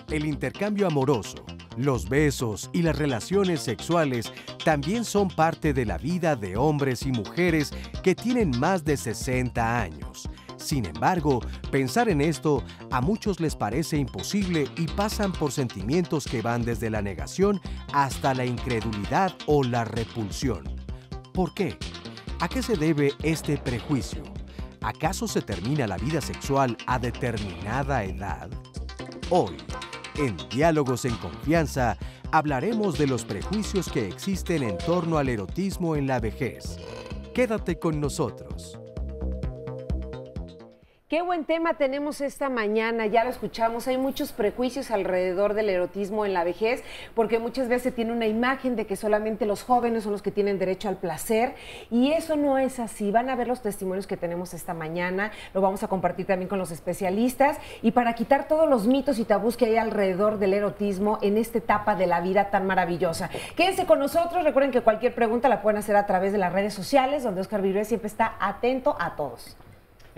El intercambio amoroso, los besos y las relaciones sexuales también son parte de la vida de hombres y mujeres que tienen más de 60 años. Sin embargo, pensar en esto a muchos les parece imposible y pasan por sentimientos que van desde la negación hasta la incredulidad o la repulsión. ¿Por qué? ¿A qué se debe este prejuicio? ¿Acaso se termina la vida sexual a determinada edad? Hoy, en Diálogos en Confianza, hablaremos de los prejuicios que existen en torno al erotismo en la vejez. Quédate con nosotros. Qué buen tema tenemos esta mañana, ya lo escuchamos, hay muchos prejuicios alrededor del erotismo en la vejez, porque muchas veces se tiene una imagen de que solamente los jóvenes son los que tienen derecho al placer, y eso no es así. Van a ver los testimonios que tenemos esta mañana, lo vamos a compartir también con los especialistas, y para quitar todos los mitos y tabús que hay alrededor del erotismo en esta etapa de la vida tan maravillosa. Quédense con nosotros, recuerden que cualquier pregunta la pueden hacer a través de las redes sociales, donde Óscar Virué siempre está atento a todos.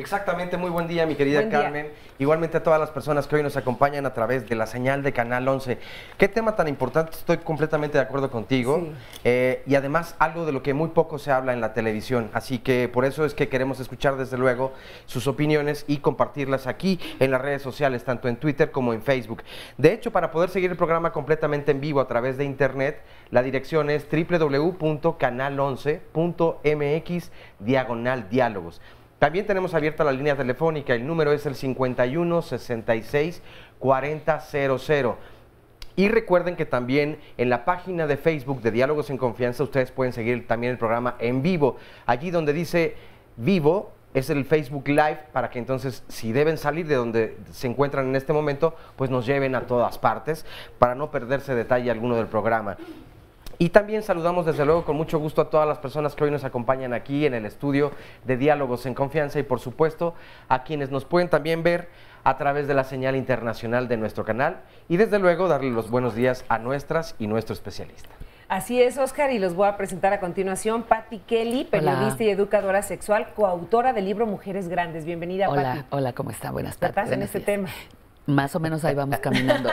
Exactamente, muy buen día, mi querida Carmen. Igualmente a todas las personas que hoy nos acompañan a través de la señal de Canal 11. Qué tema tan importante, estoy completamente de acuerdo contigo. Sí. Y además algo de lo que muy poco se habla en la televisión. Así que por eso es que queremos escuchar desde luego sus opiniones y compartirlas aquí en las redes sociales, tanto en Twitter como en Facebook. De hecho, para poder seguir el programa completamente en vivo a través de internet, la dirección es www.canal11.mx/diálogos. También tenemos abierta la línea telefónica, el número es el 51 66 40 00. Y recuerden que también en la página de Facebook de Diálogos en Confianza ustedes pueden seguir también el programa en vivo. Allí donde dice vivo es el Facebook Live, para que entonces si deben salir de donde se encuentran en este momento, pues nos lleven a todas partes para no perderse detalle alguno del programa. Y también saludamos desde luego con mucho gusto a todas las personas que hoy nos acompañan aquí en el estudio de Diálogos en Confianza y por supuesto a quienes nos pueden también ver a través de la señal internacional de nuestro canal y desde luego darle los buenos días a nuestras y nuestro especialista. Así es, Óscar, y los voy a presentar a continuación Patti Kelly, periodista y educadora sexual, coautora del libro Mujeres Grandes. Bienvenida, Patti. Hola, ¿cómo están? Buenas tardes. ¿Estás en este tema? Más o menos ahí vamos caminando.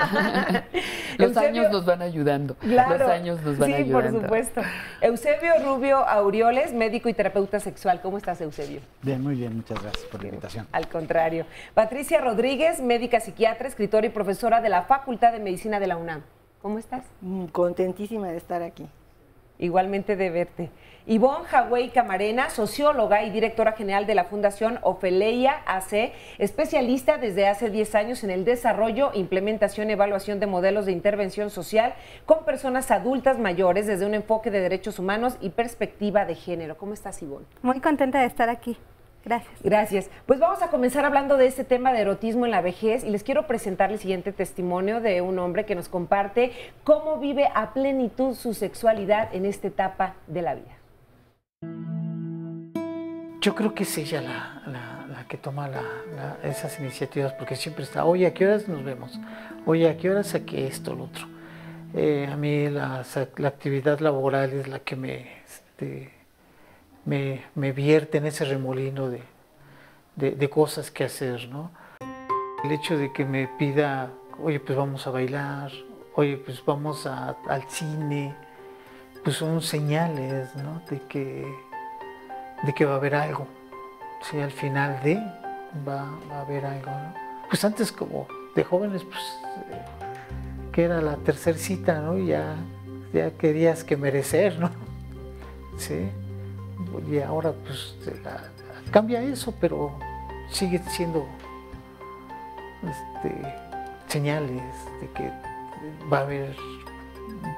Los años nos van ayudando. Claro, los años nos van ayudando. Sí, por supuesto. Eusebio Rubio Aureoles, médico y terapeuta sexual. ¿Cómo estás, Eusebio? Bien, muy bien. Muchas gracias por la invitación. Al contrario. Patricia Rodríguez, médica psiquiatra, escritora y profesora de la Facultad de Medicina de la UNAM. ¿Cómo estás? Contentísima de estar aquí. Igualmente de verte. Ivonne Hawaii Camarena, socióloga y directora general de la Fundación Ofeleia AC, especialista desde hace 10 años en el desarrollo, implementación y evaluación de modelos de intervención social con personas adultas mayores desde un enfoque de derechos humanos y perspectiva de género. ¿Cómo estás, Ivonne? Muy contenta de estar aquí. Gracias. Gracias. Pues vamos a comenzar hablando de este tema de erotismo en la vejez y les quiero presentar el siguiente testimonio de un hombre que nos comparte cómo vive a plenitud su sexualidad en esta etapa de la vida. Yo creo que es ella la que toma esas iniciativas, porque siempre está, oye, ¿a qué horas nos vemos? Oye, ¿a qué horas saqué esto, lo otro? A mí la actividad laboral es la que me vierte en ese remolino de cosas que hacer, ¿no? El hecho de que me pida, oye, pues vamos a bailar, oye, pues vamos al cine, pues son señales, ¿no? de que va a haber algo, ¿sí? Al final va a haber algo, ¿no? Pues antes como de jóvenes, pues que era la tercera cita, ¿no? Y ya querías que merecer, ¿no? Sí. Y ahora pues cambia eso, pero sigue siendo señales de que va a haber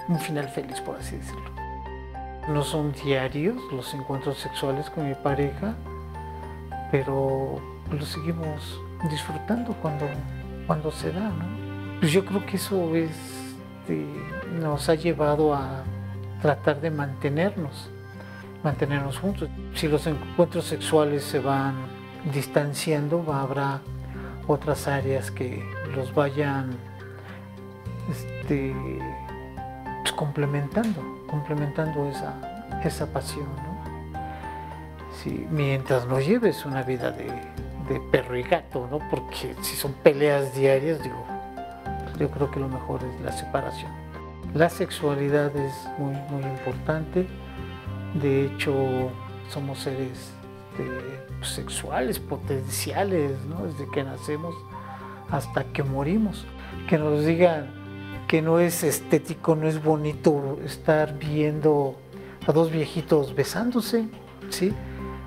un final feliz, por así decirlo. No son diarios los encuentros sexuales con mi pareja, pero los seguimos disfrutando cuando se da, ¿no? Pues yo creo que eso nos ha llevado a tratar de mantenernos juntos. Si los encuentros sexuales se van distanciando, habrá otras áreas que los vayan pues complementando esa pasión, ¿no? Sí, mientras no lleves una vida de perro y gato, ¿no? Porque si son peleas diarias, yo creo que lo mejor es la separación. La sexualidad es muy, muy importante. De hecho, somos seres sexuales, potenciales, ¿no? Desde que nacemos hasta que morimos. Que nos digan que no es estético, no es bonito estar viendo a dos viejitos besándose, ¿sí?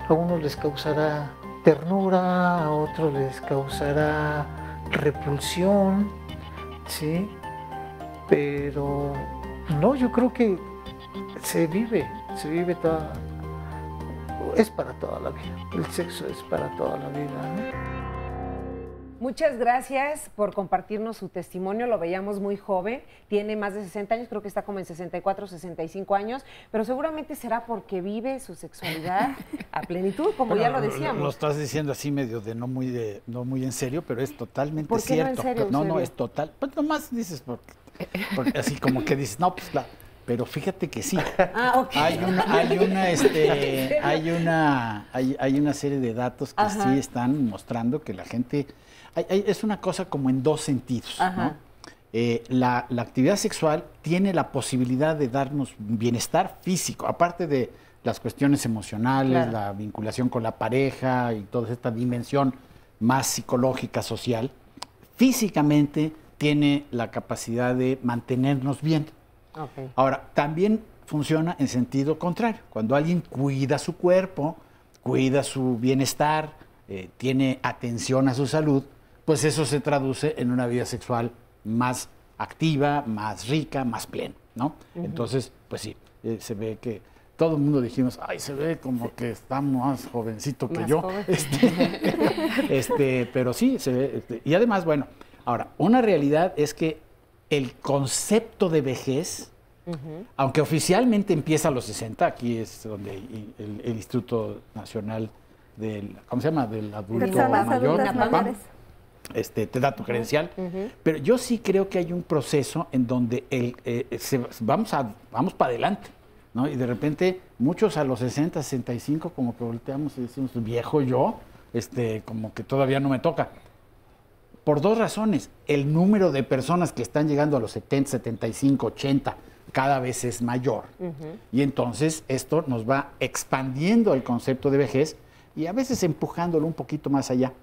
A unos les causará ternura, a otros les causará repulsión, ¿sí? Pero no, yo creo que se vive es para toda la vida. El sexo es para toda la vida, ¿no? Muchas gracias por compartirnos su testimonio, lo veíamos muy joven, tiene más de 60 años, creo que está como en 64, 65 años, pero seguramente será porque vive su sexualidad a plenitud, como ya lo decíamos. Lo estás diciendo así medio de no muy en serio, pero es totalmente ¿Por qué cierto. no en serio, No, es total, pues nomás dices, porque así como que dices, no, pues claro. Pero fíjate que sí. Ok. Hay una serie de datos que sí están mostrando que la gente es una cosa como en dos sentidos, ¿no? La actividad sexual tiene la posibilidad de darnos bienestar físico, aparte de las cuestiones emocionales, claro, la vinculación con la pareja y toda esta dimensión más psicológica, social. Físicamente tiene la capacidad de mantenernos bien. Okay. Ahora, también funciona en sentido contrario. Cuando alguien cuida su cuerpo, cuida su bienestar, tiene atención a su salud, pues eso se traduce en una vida sexual más activa, más rica, más plena, ¿no? Entonces, pues sí, se ve que todo el mundo dijimos, ay, se ve como que está más jovencito que yo. Pero sí, se ve. Y además, bueno, ahora, una realidad es que el concepto de vejez, aunque oficialmente empieza a los 60, aquí es donde el Instituto Nacional del, ¿cómo se llama? Del adulto mayor, te da tu credencial, pero yo sí creo que hay un proceso en donde vamos para adelante, ¿no? Y de repente muchos a los 60, 65 como que volteamos y decimos, viejo yo, como que todavía no me toca. Por dos razones. El número de personas que están llegando a los 70, 75, 80 cada vez es mayor. Y entonces esto nos va expandiendo el concepto de vejez y a veces empujándolo un poquito más allá.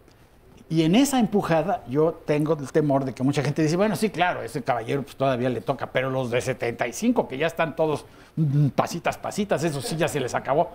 Y en esa empujada yo tengo el temor de que mucha gente dice, bueno, sí, claro, ese caballero pues todavía le toca, pero los de 75 que ya están todos pasitas, eso sí ya se les acabó.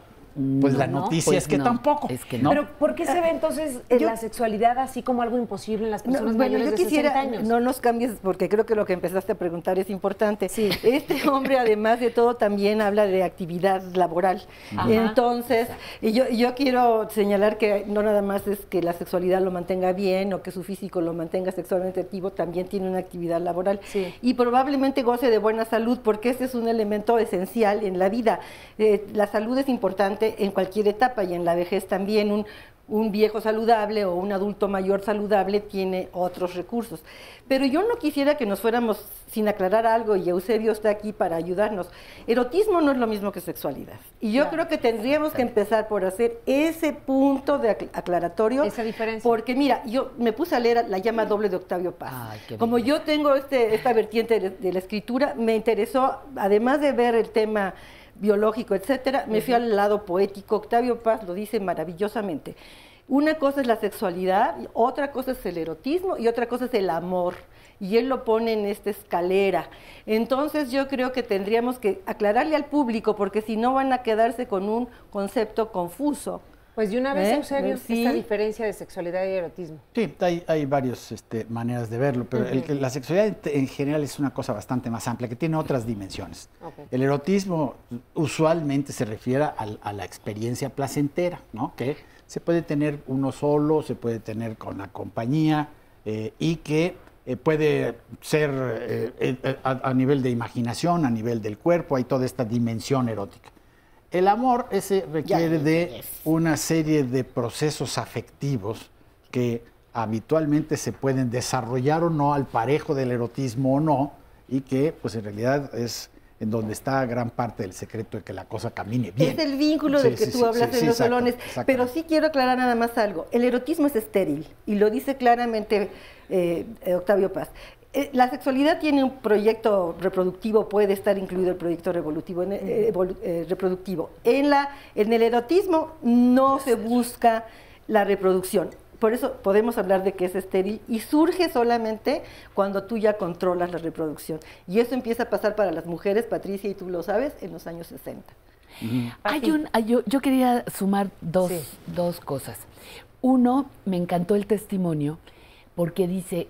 Pues la noticia es que tampoco. Es que no. Pero ¿por qué se ve entonces la sexualidad así como algo imposible en las personas mayores de 60 años? No nos cambies, porque creo que lo que empezaste a preguntar es importante. Sí. Este hombre, además de todo, también habla de actividad laboral. Entonces, yo quiero señalar que no nada más es que la sexualidad lo mantenga bien o que su físico lo mantenga sexualmente activo, también tiene una actividad laboral. Sí. Y probablemente goce de buena salud, porque este es un elemento esencial en la vida. La salud es importante en cualquier etapa y en la vejez también. Un viejo saludable o un adulto mayor saludable tiene otros recursos. Pero yo no quisiera que nos fuéramos sin aclarar algo, y Eusebio está aquí para ayudarnos. Erotismo no es lo mismo que sexualidad. Y yo creo que tendríamos que empezar por hacer ese punto de aclaratorio. Esa diferencia. Porque mira, yo me puse a leer La llama doble de Octavio Paz. Como yo tengo esta vertiente de la escritura, me interesó, además de ver el tema biológico, etcétera, me fui al lado poético. Octavio Paz lo dice maravillosamente. Una cosa es la sexualidad, otra cosa es el erotismo y otra cosa es el amor. Y él lo pone en esta escalera. Entonces yo creo que tendríamos que aclararle al público, porque si no van a quedarse con un concepto confuso. Pues de una vez, Eusebio, esta diferencia de sexualidad y erotismo. Sí, hay varias maneras de verlo, pero la sexualidad en general es una cosa bastante más amplia, que tiene otras dimensiones. El erotismo usualmente se refiere a la experiencia placentera, ¿no? Que se puede tener uno solo, se puede tener con la compañía, y que puede ser a nivel de imaginación, a nivel del cuerpo, hay toda esta dimensión erótica. El amor ese requiere de una serie de procesos afectivos que habitualmente se pueden desarrollar o no al parejo del erotismo o no, y que pues en realidad es en donde está gran parte del secreto de que la cosa camine bien. Es el vínculo del que tú hablas en los salones. Pero sí quiero aclarar nada más algo. El erotismo es estéril, y lo dice claramente Octavio Paz. La sexualidad tiene un proyecto reproductivo, puede estar incluido el proyecto reproductivo. En el erotismo no se busca la reproducción. Por eso podemos hablar de que es estéril y surge solamente cuando tú ya controlas la reproducción. Y eso empieza a pasar para las mujeres, Patricia, y tú lo sabes, en los años 60. Yo quería sumar dos cosas. Uno, me encantó el testimonio porque dice,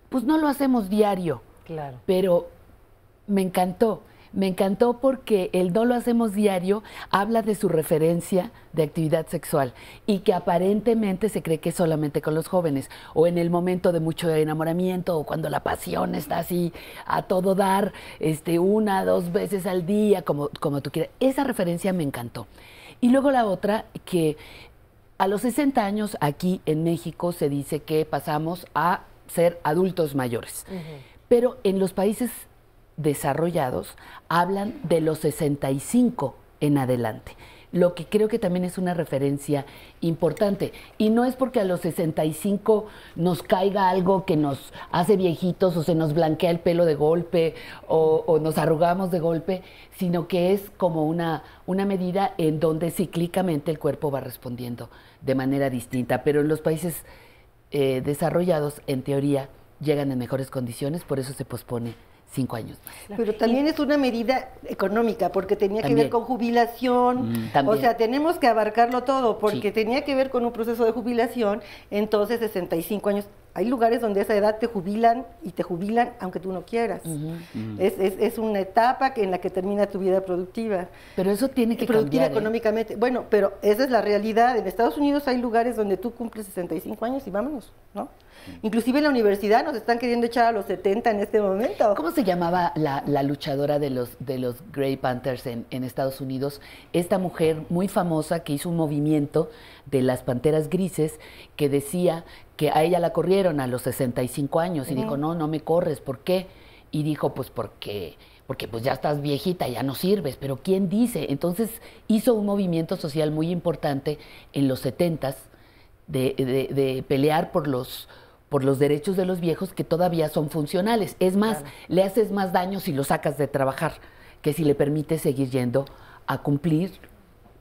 pues no lo hacemos diario, claro, pero me encantó porque el no lo hacemos diario habla de su referencia de actividad sexual y que aparentemente se cree que es solamente con los jóvenes o en el momento de mucho enamoramiento o cuando la pasión está así a todo dar, 1, 2 veces al día, como tú quieras. Esa referencia me encantó. Y luego la otra, que a los 60 años aquí en México se dice que pasamos a ser adultos mayores, pero en los países desarrollados hablan de los 65 en adelante, lo que creo que también es una referencia importante. Y no es porque a los 65 nos caiga algo que nos hace viejitos o se nos blanquea el pelo de golpe o nos arrugamos de golpe, sino que es como una medida en donde cíclicamente el cuerpo va respondiendo de manera distinta. Pero en los países desarrollados, en teoría, llegan en mejores condiciones, por eso se pospone 5 años más. Pero también es una medida económica, porque tenía que ver con jubilación, o sea, tenemos que abarcarlo todo, porque tenía que ver con un proceso de jubilación, entonces 65 años. Hay lugares donde a esa edad te jubilan y te jubilan aunque tú no quieras. Es una etapa en la que termina tu vida productiva. Pero eso tiene que productiva cambiar, económicamente. Bueno, pero esa es la realidad. En Estados Unidos hay lugares donde tú cumples 65 años y vámonos, ¿no? Inclusive en la universidad nos están queriendo echar a los 70 en este momento. ¿Cómo se llamaba la luchadora de los Grey Panthers en Estados Unidos? Esta mujer muy famosa que hizo un movimiento de las Panteras Grises que decía que a ella la corrieron a los 65 años y dijo, no me corres, ¿por qué? Y dijo, pues porque pues ya estás viejita, ya no sirves, pero ¿quién dice? Entonces hizo un movimiento social muy importante en los 70s de pelear por los derechos de los viejos que todavía son funcionales. Es más, le haces más daño si lo sacas de trabajar que si le permites seguir yendo a cumplir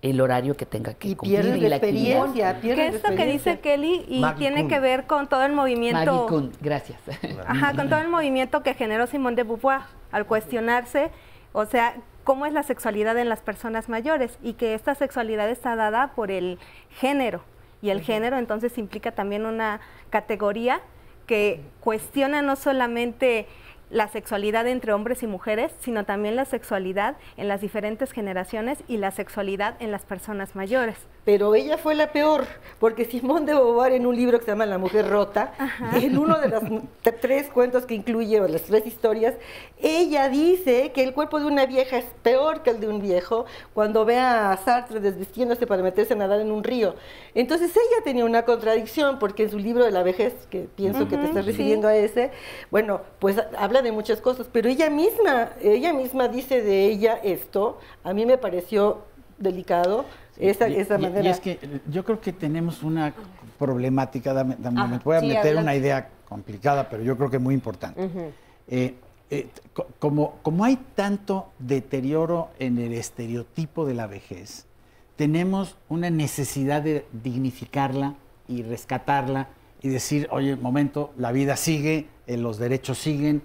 el horario que tenga que cumplir. Pierdes la experiencia. ¿Qué es lo que dice Kelly? Y Maggie tiene Kuhn. que ver con todo el movimiento. Maggie Kuhn, gracias. Ajá, con todo el movimiento que generó Simone de Beauvoir al cuestionarse, o sea, cómo es la sexualidad en las personas mayores y que esta sexualidad está dada por el género. Y el género entonces implica también una categoría que cuestiona no solamente la sexualidad entre hombres y mujeres, sino también la sexualidad en las diferentes generaciones y la sexualidad en las personas mayores. Pero ella fue la peor, porque Simone de Beauvoir, en un libro que se llama La mujer rota, en uno de los 3 cuentos que incluye, o las 3 historias, ella dice que el cuerpo de una vieja es peor que el de un viejo cuando ve a Sartre desvistiéndose para meterse a nadar en un río. Entonces ella tenía una contradicción, porque en su libro de la vejez, que pienso que te estás refiriendo a ese, bueno, pues habla de muchas cosas, pero ella misma dice de ella esto. A mí me pareció delicado esa manera. Y es que yo creo que tenemos una problemática, me voy a meter una idea complicada, pero yo creo que muy importante. Como hay tanto deterioro en el estereotipo de la vejez, tenemos una necesidad de dignificarla y rescatarla y decir, oye, momento, la vida sigue, los derechos siguen,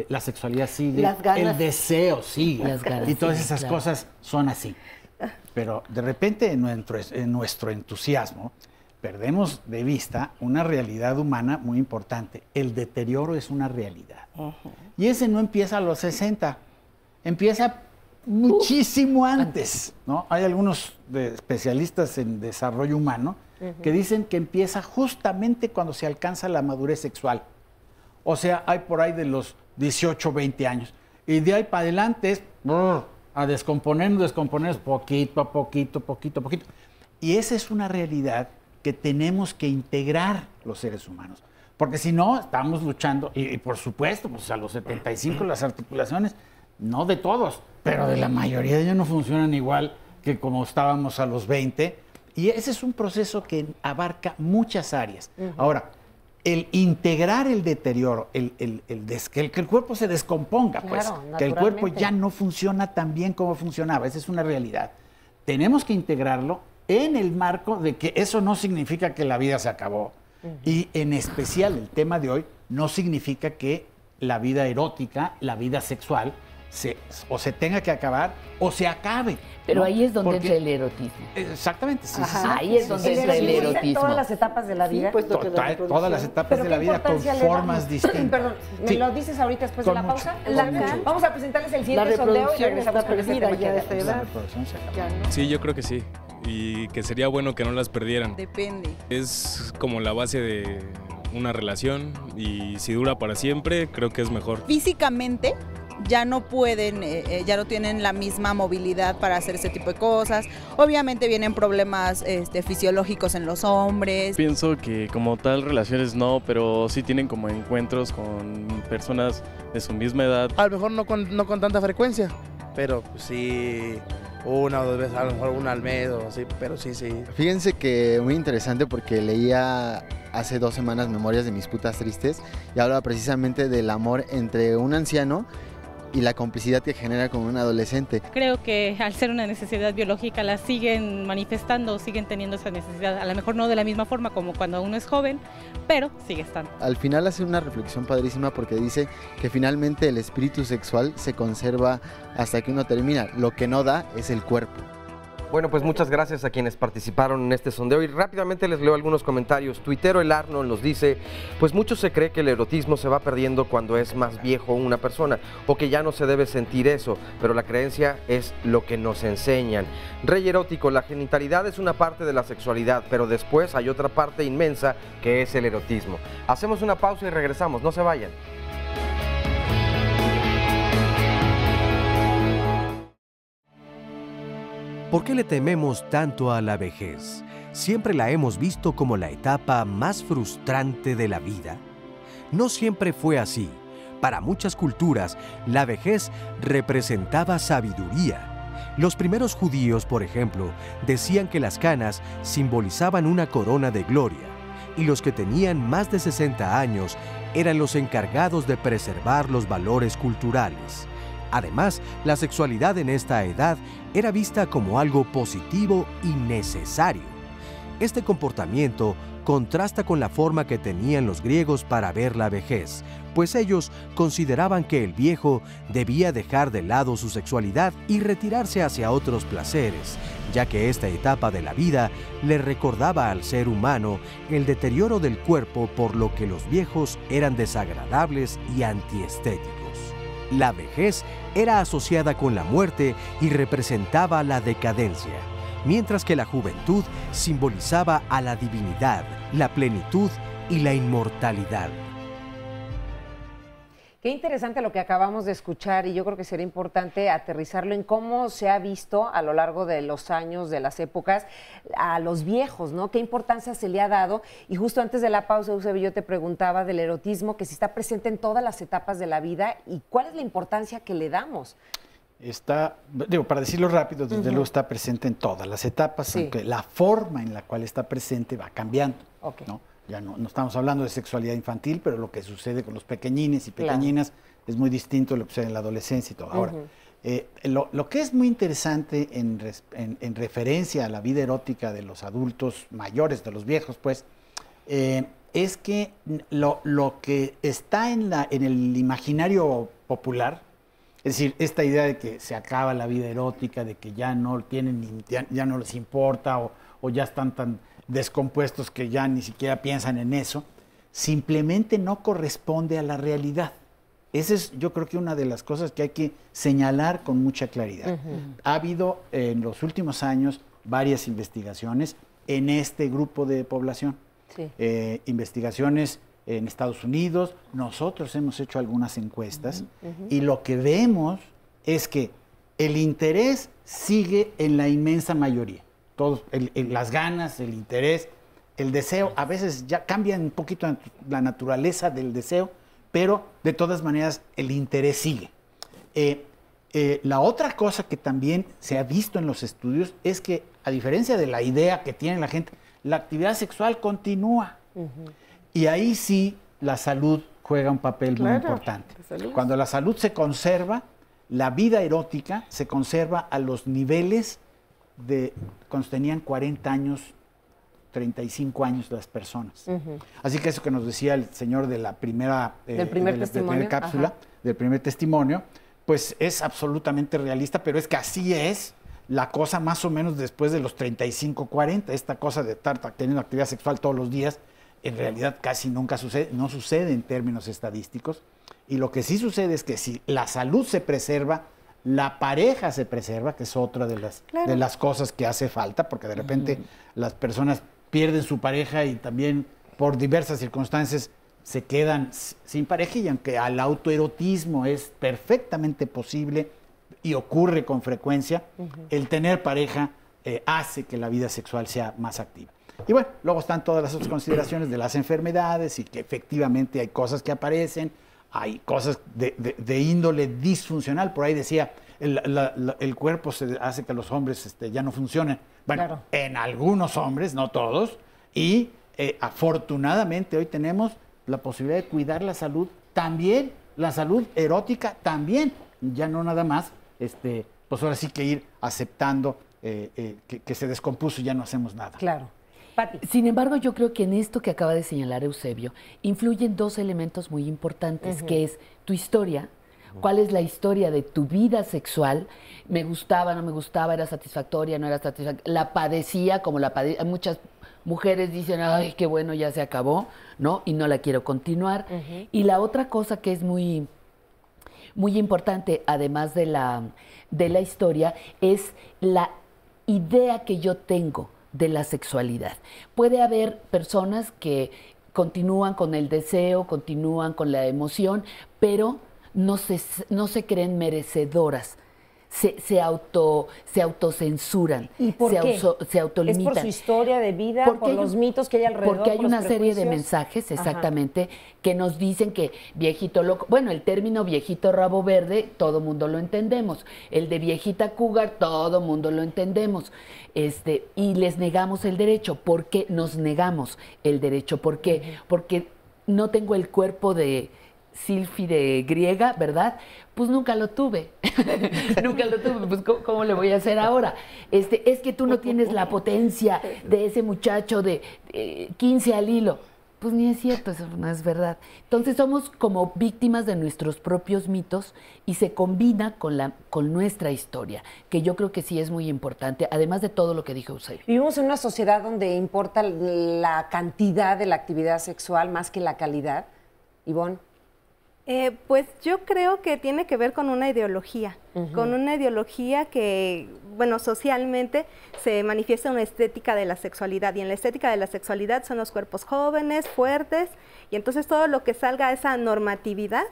la sexualidad sigue, el deseo sigue, y todas esas cosas son así. Pero de repente en nuestro entusiasmo perdemos de vista una realidad humana muy importante. El deterioro es una realidad. Y ese no empieza a los 60, empieza muchísimo antes, ¿no? Hay algunos especialistas en desarrollo humano que dicen que empieza justamente cuando se alcanza la madurez sexual. O sea, hay por ahí de los 18, 20 años. Y de ahí para adelante es a descomponernos poquito a poquito. Y esa es una realidad que tenemos que integrar los seres humanos. Porque si no, estamos luchando, y por supuesto, pues a los 75 las articulaciones, no de todos, pero de la mayoría de ellos no funcionan igual que como estábamos a los 20. Y ese es un proceso que abarca muchas áreas. Ahora, el integrar el deterioro, que el cuerpo se descomponga, claro, pues, que el cuerpo ya no funciona tan bien como funcionaba, esa es una realidad. Tenemos que integrarlo en el marco de que eso no significa que la vida se acabó. Y en especial el tema de hoy no significa que la vida erótica, la vida sexual, o se tenga que acabar o se acabe. Pero ¿no? Ahí es donde entra el erotismo. Exactamente, sí. Ahí es donde entra el erotismo. Todas las etapas de la vida. Sí, pues, todas las etapas de la vida con formas distintas. Perdón, ¿me lo dices ahorita después de la pausa? Vamos a presentarles el siguiente sondeo y regresamos con este tema ya de esta edad. Sí, yo creo que sí. Y que sería bueno que no las perdieran. Depende. Es como la base de una relación y si dura para siempre, creo que es mejor. Físicamente ya no pueden, ya no tienen la misma movilidad para hacer ese tipo de cosas. Obviamente vienen problemas fisiológicos en los hombres. Pienso que como tal relaciones no, pero sí tienen como encuentros con personas de su misma edad. A lo mejor no con tanta frecuencia, pero sí una o dos veces, a lo mejor una al mes o así, pero sí. Fíjense que muy interesante porque leía hace 2 semanas Memorias de mis putas tristes y hablaba precisamente del amor entre un anciano y la complicidad que genera con un adolescente. Creo que al ser una necesidad biológica la siguen manifestando, siguen teniendo esa necesidad, a lo mejor no de la misma forma como cuando uno es joven, pero sigue estando. Al final hace una reflexión padrísima porque dice que finalmente el espíritu sexual se conserva hasta que uno termina, lo que no da es el cuerpo. Bueno, pues muchas gracias a quienes participaron en este sondeo y rápidamente les leo algunos comentarios. Tuitero El Arnold nos dice, pues mucho se cree que el erotismo se va perdiendo cuando es más viejo una persona o que ya no se debe sentir eso, pero la creencia es lo que nos enseñan. Rey Erótico, la genitalidad es una parte de la sexualidad, pero después hay otra parte inmensa que es el erotismo. Hacemos una pausa y regresamos, no se vayan. ¿Por qué le tememos tanto a la vejez? ¿Siempre la hemos visto como la etapa más frustrante de la vida? No siempre fue así. Para muchas culturas, la vejez representaba sabiduría. Los primeros judíos, por ejemplo, decían que las canas simbolizaban una corona de gloria, y los que tenían más de 60 años eran los encargados de preservar los valores culturales. Además, la sexualidad en esta edad era vista como algo positivo y necesario. Este comportamiento contrasta con la forma que tenían los griegos para ver la vejez, pues ellos consideraban que el viejo debía dejar de lado su sexualidad y retirarse hacia otros placeres, ya que esta etapa de la vida le recordaba al ser humano el deterioro del cuerpo, por lo que los viejos eran desagradables y antiestéticos. La vejez era asociada con la muerte y representaba la decadencia, mientras que la juventud simbolizaba a la divinidad, la plenitud y la inmortalidad. Qué interesante lo que acabamos de escuchar y yo creo que sería importante aterrizarlo en cómo se ha visto a lo largo de los años, de las épocas, a los viejos, ¿no? Qué importancia se le ha dado. Y justo antes de la pausa, Eusebio, yo te preguntaba del erotismo, que si está presente en todas las etapas de la vida y cuál es la importancia que le damos. Para decirlo rápido, desde luego está presente en todas las etapas, sí, aunque la forma en la cual está presente va cambiando, ¿no? Ya no estamos hablando de sexualidad infantil, pero lo que sucede con los pequeñines y pequeñinas es muy distinto a lo que sucede en la adolescencia y todo. Ahora, lo que es muy interesante en referencia a la vida erótica de los adultos mayores, de los viejos, pues, es que lo que está en el imaginario popular, es decir, esta idea de que se acaba la vida erótica, de que ya no tienen, ya no les importa o ya están tan descompuestos que ya ni siquiera piensan en eso, simplemente no corresponde a la realidad. Esa es, yo creo que una de las cosas que hay que señalar con mucha claridad. Ha habido en los últimos años varias investigaciones en este grupo de población. Sí. Investigaciones en Estados Unidos, nosotros hemos hecho algunas encuestas y lo que vemos es que el interés sigue en la inmensa mayoría. Todos, las ganas, el interés, el deseo, a veces ya cambia un poquito la naturaleza del deseo, pero de todas maneras el interés sigue. La otra cosa que también se ha visto en los estudios es que, a diferencia de la idea que tiene la gente, la actividad sexual continúa. Y ahí sí la salud juega un papel muy importante. Cuando la salud se conserva, la vida erótica se conserva a los niveles de cuando tenían 40 años, 35 años las personas. Así que eso que nos decía el señor de la primera, cápsula, del primer testimonio, pues es absolutamente realista, pero es que así es la cosa más o menos después de los 35, 40. Esta cosa de estar teniendo actividad sexual todos los días, en realidad casi nunca sucede, no sucede en términos estadísticos. Y lo que sí sucede es que si la salud se preserva, la pareja se preserva, que es otra de las cosas que hace falta, porque de repente las personas pierden su pareja y también por diversas circunstancias se quedan sin pareja, y aunque al autoerotismo es perfectamente posible y ocurre con frecuencia, el tener pareja hace que la vida sexual sea más activa. Y bueno, luego están todas las otras consideraciones de las enfermedades y que efectivamente hay cosas que aparecen, hay cosas de índole disfuncional. Por ahí decía, el cuerpo hace que los hombres ya no funcionen. Bueno, en algunos hombres, no todos, y afortunadamente hoy tenemos la posibilidad de cuidar la salud también, la salud erótica también, ya no nada más, pues ahora sí que ir aceptando que se descompuso y ya no hacemos nada. Claro. Pati. Sin embargo, yo creo que en esto que acaba de señalar Eusebio, influyen dos elementos muy importantes, que es tu historia. ¿Cuál es la historia de tu vida sexual? ¿Me gustaba, no me gustaba, era satisfactoria, no era satisfactoria? ¿La padecía como la padecía? Muchas mujeres dicen, ay, qué bueno, ya se acabó, ¿no? Y no la quiero continuar. Y la otra cosa que es muy, muy importante, además de la historia, es la idea que yo tengo de la sexualidad. Puede haber personas que continúan con el deseo, continúan con la emoción, pero no se creen merecedoras, se autocensuran, ¿Y por qué? Se autolimitan. ¿Es por su historia de vida, por los mitos que hay alrededor? Porque hay una serie de mensajes, exactamente, que nos dicen que viejito loco, bueno, el término viejito rabo verde, todo mundo lo entendemos, el de viejita cougar, todo mundo lo entendemos, y les negamos el derecho. ¿Por qué nos negamos el derecho? ¿Por qué? Porque no tengo el cuerpo de sílfide griega, ¿verdad? Pues nunca lo tuve. Nunca lo tuve. Pues ¿cómo le voy a hacer ahora? Es que tú no tienes la potencia de ese muchacho de 15 al hilo. Pues ni es cierto, eso no es verdad. Entonces somos como víctimas de nuestros propios mitos y se combina con nuestra historia, que yo creo que sí es muy importante, además de todo lo que dijo Eusebio. Vivimos en una sociedad donde importa la cantidad de la actividad sexual más que la calidad. Ivonne. Pues yo creo que tiene que ver con una ideología, que, bueno, socialmente se manifiesta una estética de la sexualidad, y en la estética de la sexualidad son los cuerpos jóvenes, fuertes, y entonces todo lo que salga de esa normatividad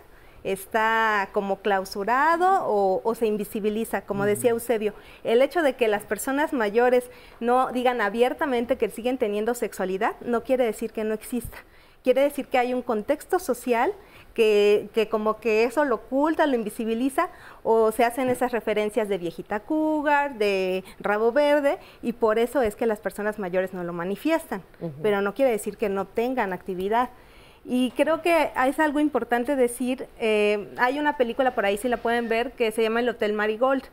está como clausurado o se invisibiliza, como decía Eusebio. El hecho de que las personas mayores no digan abiertamente que siguen teniendo sexualidad no quiere decir que no exista, quiere decir que hay un contexto social que como que eso lo oculta, lo invisibiliza, o se hacen esas referencias de viejita cougar, de rabo verde, y por eso es que las personas mayores no lo manifiestan, pero no quiere decir que no tengan actividad. Y creo que es algo importante decir, hay una película por ahí, si la pueden ver, que se llama El Hotel Marigold.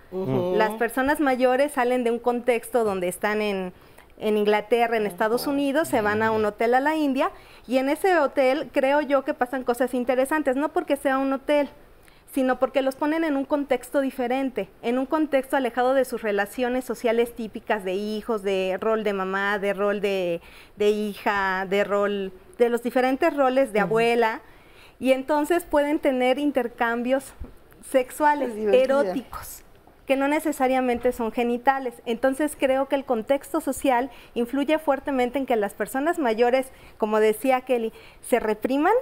Las personas mayores salen de un contexto donde están en Inglaterra, en Estados Unidos, se van a un hotel a la India, y en ese hotel creo yo que pasan cosas interesantes, no porque sea un hotel, sino porque los ponen en un contexto diferente, en un contexto alejado de sus relaciones sociales típicas de hijos, de rol de mamá, de rol de hija, de los diferentes roles de abuela. Y entonces pueden tener intercambios sexuales, eróticos, que no necesariamente son genitales. Entonces creo que el contexto social influye fuertemente en que las personas mayores, como decía Kelly, se repriman,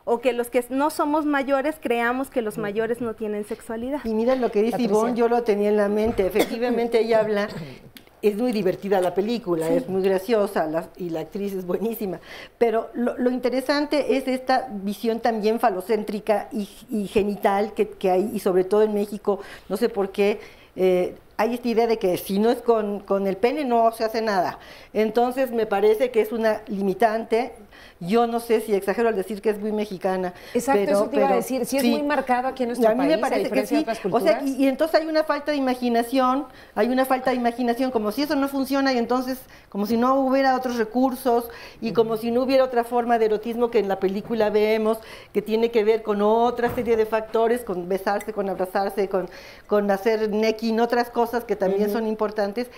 o que los que no somos mayores creamos que los mayores no tienen sexualidad. Y mira lo que dice Ivonne, yo lo tenía en la mente. Efectivamente ella habla, es muy divertida la película, es muy graciosa y la actriz es buenísima, pero lo interesante es esta visión también falocéntrica y genital que hay, y sobre todo en México, no sé por qué, hay esta idea de que si no es con el pene no se hace nada. Entonces me parece que es una limitante. Yo no sé si exagero al decir que es muy mexicana. Exacto, pero, eso te iba a decir. Sí, es muy marcado aquí en nuestro país, a mí me parece a diferencia de otras culturas. O sea, y entonces hay una falta de imaginación, como si eso no funciona, y entonces como si no hubiera otros recursos, y como si no hubiera otra forma de erotismo que en la película vemos, que tiene que ver con otra serie de factores, con besarse, con abrazarse, con hacer necking, otras cosas que también son importantes.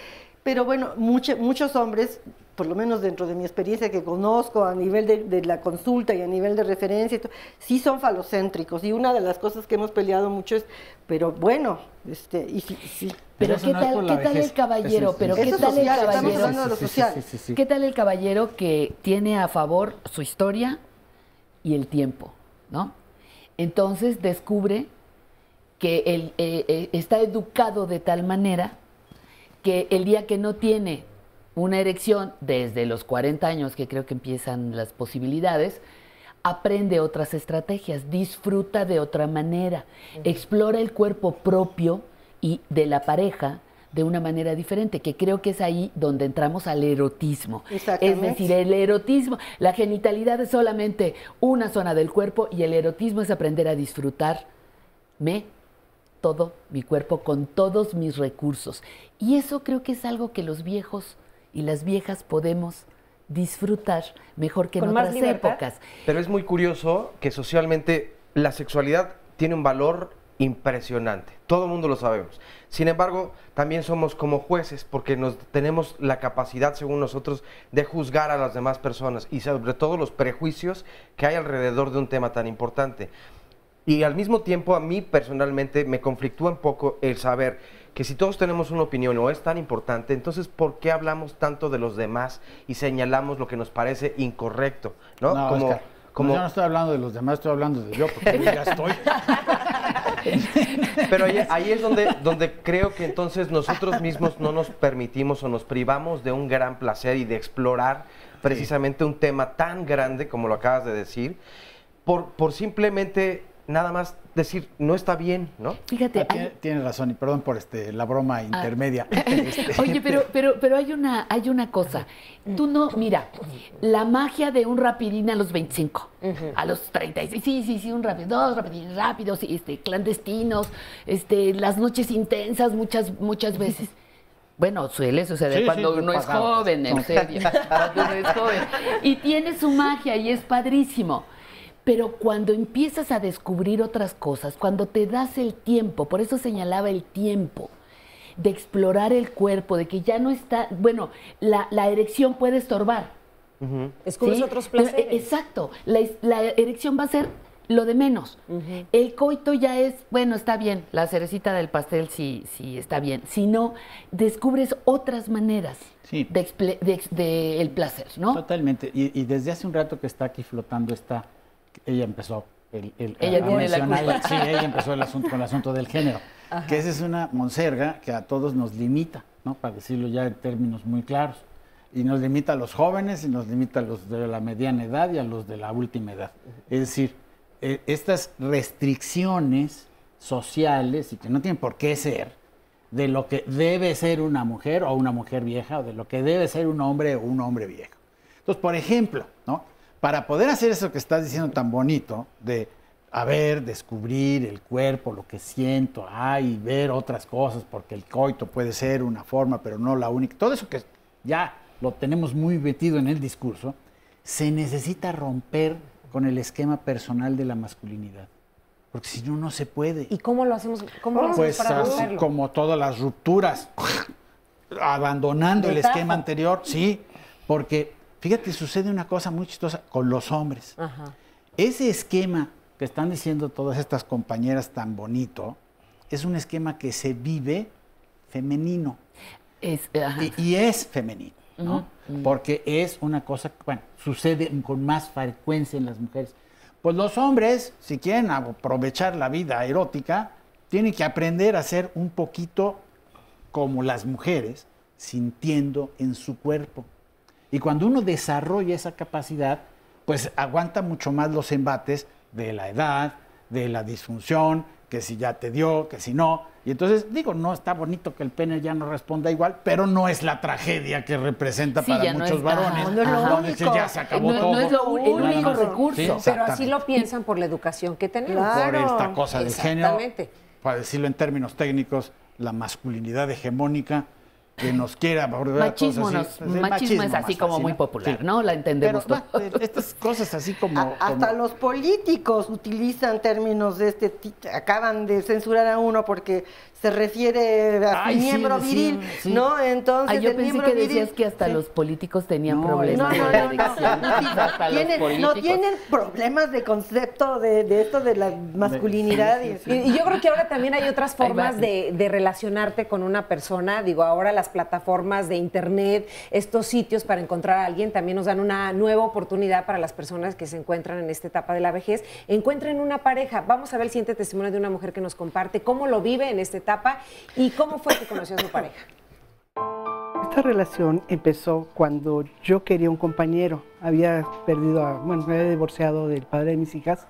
Pero bueno, muchos hombres, por lo menos dentro de mi experiencia que conozco a nivel de la consulta y a nivel de referencia, sí son falocéntricos. Y una de las cosas que hemos peleado mucho es, pero bueno, sí. Pero ¿qué tal el caballero? Pero ¿qué tal el caballero? Estamos hablando de lo social. ¿Qué tal el caballero que tiene a favor su historia y el tiempo, ¿no? Entonces descubre que él está educado de tal manera que el día que no tiene una erección desde los 40 años, que creo que empiezan las posibilidades, aprende otras estrategias, disfruta de otra manera, explora el cuerpo propio y de la pareja de una manera diferente, que creo que es ahí donde entramos al erotismo. Es decir, el erotismo, la genitalidad es solamente una zona del cuerpo, y el erotismo es aprender a disfrutarme todo mi cuerpo con todos mis recursos. Y eso creo que es algo que los viejos y las viejas podemos disfrutar mejor que en otras épocas. Pero es muy curioso que socialmente la sexualidad tiene un valor impresionante. Todo el mundo lo sabemos. Sin embargo, también somos como jueces, porque tenemos la capacidad, según nosotros, de juzgar a las demás personas, y sobre todo los prejuicios que hay alrededor de un tema tan importante. Y al mismo tiempo, a mí personalmente me conflictúa un poco el saber que si todos tenemos una opinión o es tan importante, entonces ¿por qué hablamos tanto de los demás y señalamos lo que nos parece incorrecto? ¿No? No, Oscar, yo no estoy hablando de los demás, estoy hablando de yo, porque yo ya estoy. Pero ahí es donde creo que entonces nosotros mismos no nos permitimos o nos privamos de un gran placer y de explorar precisamente un tema tan grande como lo acabas de decir, por simplemente nada más decir, no está bien, ¿no? Fíjate. Tienes razón, y perdón por la broma intermedia. Oye, pero hay una cosa. Tú no, mira, la magia de un rapidín a los 25, a los 36, sí, un rapidín, dos rapidines rápidos, clandestinos, las noches intensas muchas veces. Bueno, suele suceder cuando uno es joven, en serio, cuando uno es joven. Y tiene su magia y es padrísimo. Pero cuando empiezas a descubrir otras cosas, cuando te das el tiempo, por eso señalaba el tiempo, de explorar el cuerpo, de que ya no está, bueno, la erección puede estorbar. Descubres otros placeres. Exacto, la erección va a ser lo de menos. El coito ya es, bueno, está bien, la cerecita del pastel sí está bien. Si no, descubres otras maneras del placer, ¿no? Totalmente, y desde hace un rato que está aquí flotando ella empezó ella tiene la culpa. Sí, ella empezó con el asunto del género. Ajá. Que esa es una monserga que a todos nos limita, ¿no? Para decirlo ya en términos muy claros. Y nos limita a los jóvenes, y nos limita a los de la mediana edad y a los de la última edad. Es decir, estas restricciones sociales, y que no tienen por qué ser, de lo que debe ser una mujer o una mujer vieja, o de lo que debe ser un hombre o un hombre viejo. Entonces, por ejemplo, ¿no? Para poder hacer eso que estás diciendo tan bonito, de descubrir el cuerpo, lo que siento, y ver otras cosas, porque el coito puede ser una forma, pero no la única. Todo eso que ya lo tenemos muy metido en el discurso, se necesita romper con el esquema personal de la masculinidad. Porque si no, no se puede. ¿Y cómo lo hacemos? Pues para así como todas las rupturas, abandonando el esquema anterior, sí, porque fíjate, sucede una cosa muy chistosa con los hombres. Ajá. ese esquema que están diciendo todas estas compañeras tan bonito, es un esquema que se vive femenino. Y es femenino, ¿no? Porque es una cosa que, bueno, sucede con más frecuencia en las mujeres. Pues los hombres, si quieren aprovechar la vida erótica, tienen que aprender a ser un poquito como las mujeres, sintiendo en su cuerpo. Y cuando uno desarrolla esa capacidad, pues aguanta mucho más los embates de la edad, de la disfunción, que si ya te dio, que si no. Y entonces, digo, no está bonito que el pene ya no responda igual, pero no es la tragedia que representa para muchos varones. No es lo único. Ya se acabó todo. No es el único recurso. Sí, pero así lo piensan por la educación que tenemos. Por esta cosa del género. Exactamente. Para decirlo en términos técnicos, la masculinidad hegemónica que nos quiere abordar. Machismo es así como muy popular, ¿no? La entendemos todos. Estas cosas así como... Hasta los políticos utilizan términos de este tipo. Acaban de censurar a uno porque se refiere a su miembro viril, ¿no? Entonces, yo pensé que decías que hasta los políticos tenían problemas. No tienen problemas de concepto de esto de la masculinidad. Y yo creo que ahora también hay otras formas de relacionarte con una persona. Digo, ahora las plataformas de internet, estos sitios para encontrar a alguien también nos dan una nueva oportunidad para las personas que se encuentran en esta etapa de la vejez. Encuentren una pareja. Vamos a ver el siguiente testimonio de una mujer que nos comparte cómo lo vive en esta etapa y cómo fue que conoció a su pareja. Esta relación empezó cuando yo quería un compañero. Había me había divorciado del padre de mis hijas.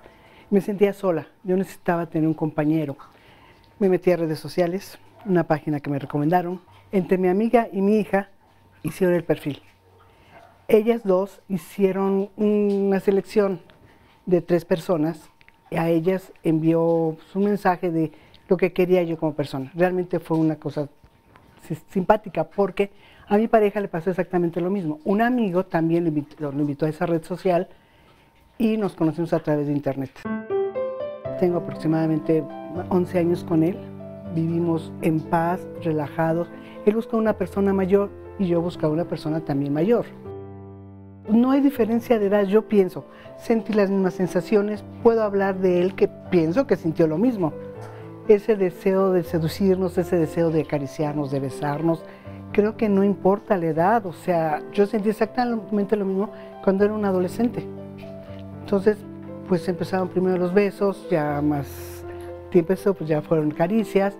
Me sentía sola. Yo necesitaba tener un compañero. Me metí a redes sociales, una página que me recomendaron. Entre mi amiga y mi hija hicieron el perfil. Ellas dos hicieron una selección de 3 personas. Y a ellas envió un mensaje de lo que quería yo como persona. Realmente fue una cosa simpática porque a mi pareja le pasó exactamente lo mismo. Un amigo también lo invitó a esa red social y nos conocimos a través de internet. Tengo aproximadamente 11 años con él. Vivimos en paz, relajados. Él busca una persona mayor y yo buscaba una persona también mayor. No hay diferencia de edad, yo pienso. Sentí las mismas sensaciones, puedo hablar de él que pienso que sintió lo mismo. Ese deseo de seducirnos, ese deseo de acariciarnos, de besarnos, creo que no importa la edad. O sea, yo sentí exactamente lo mismo cuando era un adolescente. Entonces, pues empezaron primero los besos, ya más tiempo eso, pues ya fueron caricias,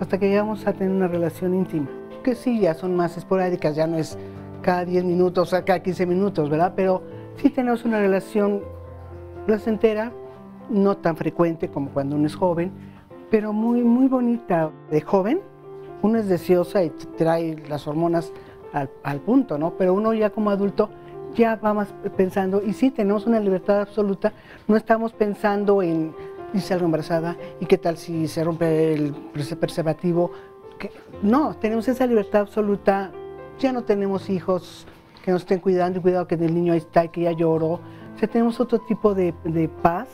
hasta que llegamos a tener una relación íntima. Que sí, ya son más esporádicas, ya no es cada 10 minutos, o cada 15 minutos, ¿verdad? Pero sí tenemos una relación placentera, no tan frecuente como cuando uno es joven, pero muy, muy bonita. De joven, uno es deseosa y trae las hormonas al punto, ¿no? Pero uno ya como adulto ya va más pensando, y sí tenemos una libertad absoluta, no estamos pensando en si salgo embarazada y qué tal si se rompe el preservativo. No, tenemos esa libertad absoluta, ya no tenemos hijos que nos estén cuidando y cuidado que el niño ahí está y que ya lloró. O sea, tenemos otro tipo de paz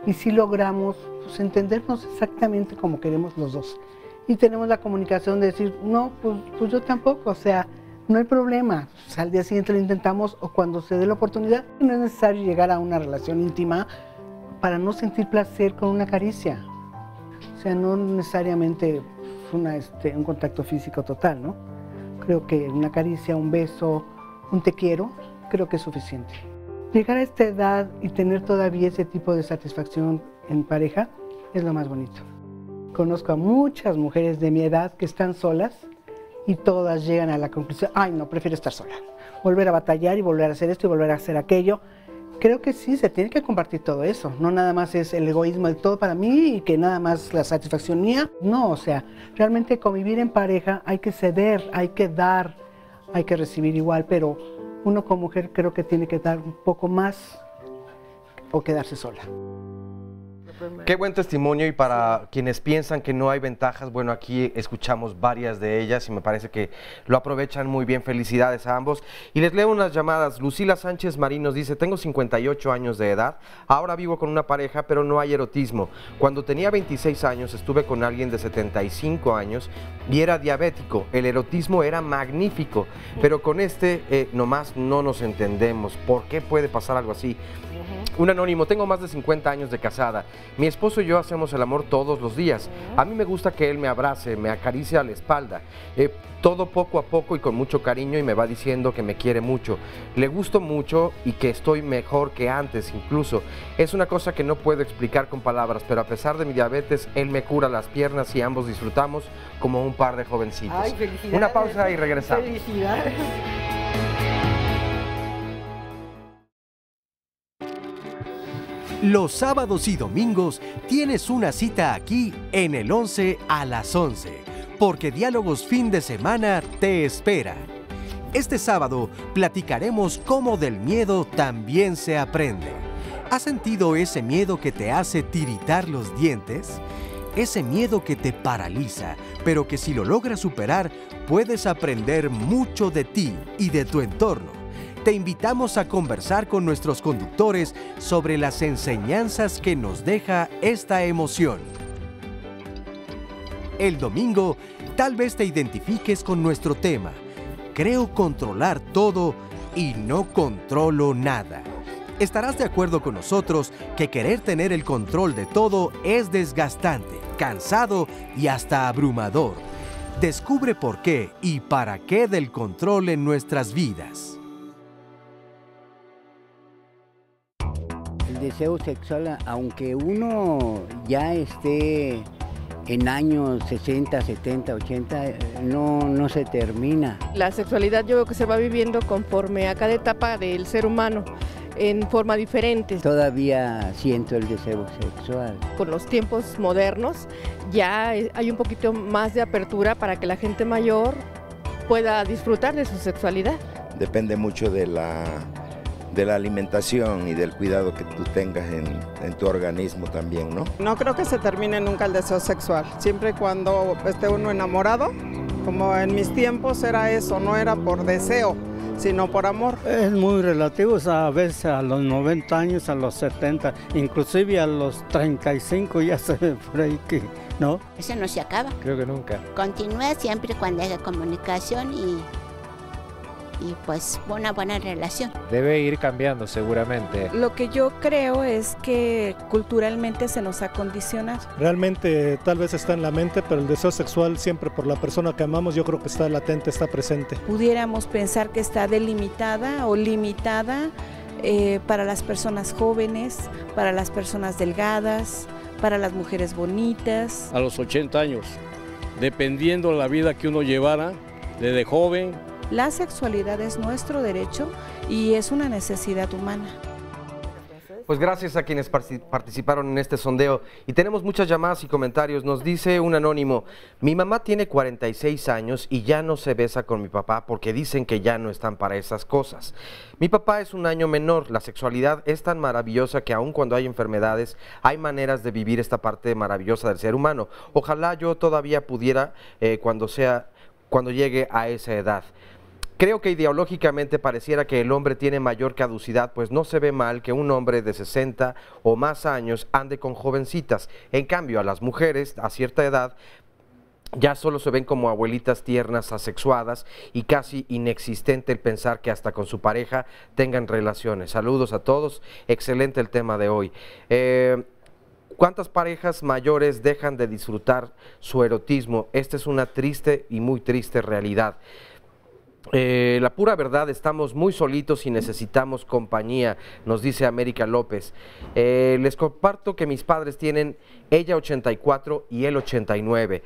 y sí logramos pues, entendernos exactamente como queremos los dos. Y tenemos la comunicación de decir, no, pues yo tampoco, o sea, no hay problema. O sea, al día siguiente lo intentamos o cuando se dé la oportunidad. No es necesario llegar a una relación íntima para no sentir placer con una caricia. O sea, no necesariamente un contacto físico total, ¿no? Creo que una caricia, un beso, un te quiero, creo que es suficiente. Llegar a esta edad y tener todavía ese tipo de satisfacción en pareja es lo más bonito. Conozco a muchas mujeres de mi edad que están solas y todas llegan a la conclusión, ay no, prefiero estar sola. Volver a batallar y volver a hacer esto y volver a hacer aquello. Creo que sí, se tiene que compartir todo eso. No nada más es el egoísmo de todo para mí y que nada más la satisfacción mía. No, o sea, realmente convivir en pareja hay que ceder, hay que dar, hay que recibir igual, pero uno como mujer creo que tiene que dar un poco más o quedarse sola. Qué buen testimonio, y para quienes piensan que no hay ventajas, bueno, aquí escuchamos varias de ellas y me parece que lo aprovechan muy bien. Felicidades a ambos. Y les leo unas llamadas. Lucila Sánchez Marín nos dice: tengo 58 años de edad, ahora vivo con una pareja, pero no hay erotismo. Cuando tenía 26 años estuve con alguien de 75 años y era diabético. El erotismo era magnífico, pero con nomás no nos entendemos. ¿Por qué puede pasar algo así? Un anónimo: tengo más de 50 años de casada. Mi esposo y yo hacemos el amor todos los días. A mí me gusta que él me abrace, me acaricie a la espalda. Todo poco a poco y con mucho cariño, y me va diciendo que me quiere mucho. Le gusto mucho y que estoy mejor que antes incluso. Es una cosa que no puedo explicar con palabras, pero a pesar de mi diabetes, él me cura las piernas y ambos disfrutamos como un par de jovencitos. Ay, felicidades. Una pausa y regresamos. Felicidades. Los sábados y domingos tienes una cita aquí en el 11 a las 11, porque Diálogos Fin de Semana te espera. Este sábado platicaremos cómo del miedo también se aprende. ¿Has sentido ese miedo que te hace tiritar los dientes? Ese miedo que te paraliza, pero que si lo logras superar, puedes aprender mucho de ti y de tu entorno. Te invitamos a conversar con nuestros conductores sobre las enseñanzas que nos deja esta emoción. El domingo, tal vez te identifiques con nuestro tema: creo controlar todo y no controlo nada. Estarás de acuerdo con nosotros que querer tener el control de todo es desgastante, cansado y hasta abrumador. Descubre por qué y para qué del control en nuestras vidas. El deseo sexual, aunque uno ya esté en años 60, 70, 80, no se termina. La sexualidad yo creo que se va viviendo conforme a cada etapa del ser humano, en forma diferente. Todavía siento el deseo sexual. Con los tiempos modernos ya hay un poquito más de apertura para que la gente mayor pueda disfrutar de su sexualidad. Depende mucho de la alimentación y del cuidado que tú tengas en tu organismo también, ¿no? No creo que se termine nunca el deseo sexual, siempre y cuando esté uno enamorado. Como en mis tiempos era eso, no era por deseo, sino por amor. Es muy relativo, a veces a los 90 años, a los 70, inclusive a los 35 ya se ve por ahí que, ¿no? Eso no se acaba. Creo que nunca. Continúa siempre cuando haya comunicación y pues una buena relación. Debe ir cambiando seguramente. Lo que yo creo es que culturalmente se nos ha condicionado. Realmente tal vez está en la mente, pero el deseo sexual siempre por la persona que amamos yo creo que está latente, está presente. Pudiéramos pensar que está delimitada o limitada para las personas jóvenes, para las personas delgadas, para las mujeres bonitas. A los 80 años, dependiendo de la vida que uno llevara desde joven. La sexualidad es nuestro derecho y es una necesidad humana. Pues gracias a quienes participaron en este sondeo, y tenemos muchas llamadas y comentarios. Nos dice un anónimo: mi mamá tiene 46 años y ya no se besa con mi papá porque dicen que ya no están para esas cosas. Mi papá es un año menor. La sexualidad es tan maravillosa que aun cuando hay enfermedades, hay maneras de vivir esta parte maravillosa del ser humano. Ojalá yo todavía pudiera cuando llegue a esa edad. Creo que ideológicamente pareciera que el hombre tiene mayor caducidad, pues no se ve mal que un hombre de 60 o más años ande con jovencitas. En cambio, a las mujeres a cierta edad ya solo se ven como abuelitas tiernas, asexuadas, y casi inexistente el pensar que hasta con su pareja tengan relaciones. Saludos a todos, excelente el tema de hoy. ¿Cuántas parejas mayores dejan de disfrutar su erotismo? Esta es una triste y muy triste realidad. La pura verdad, estamos muy solitos y necesitamos compañía, nos dice América López. Les comparto que mis padres tienen, ella 84 y él 89,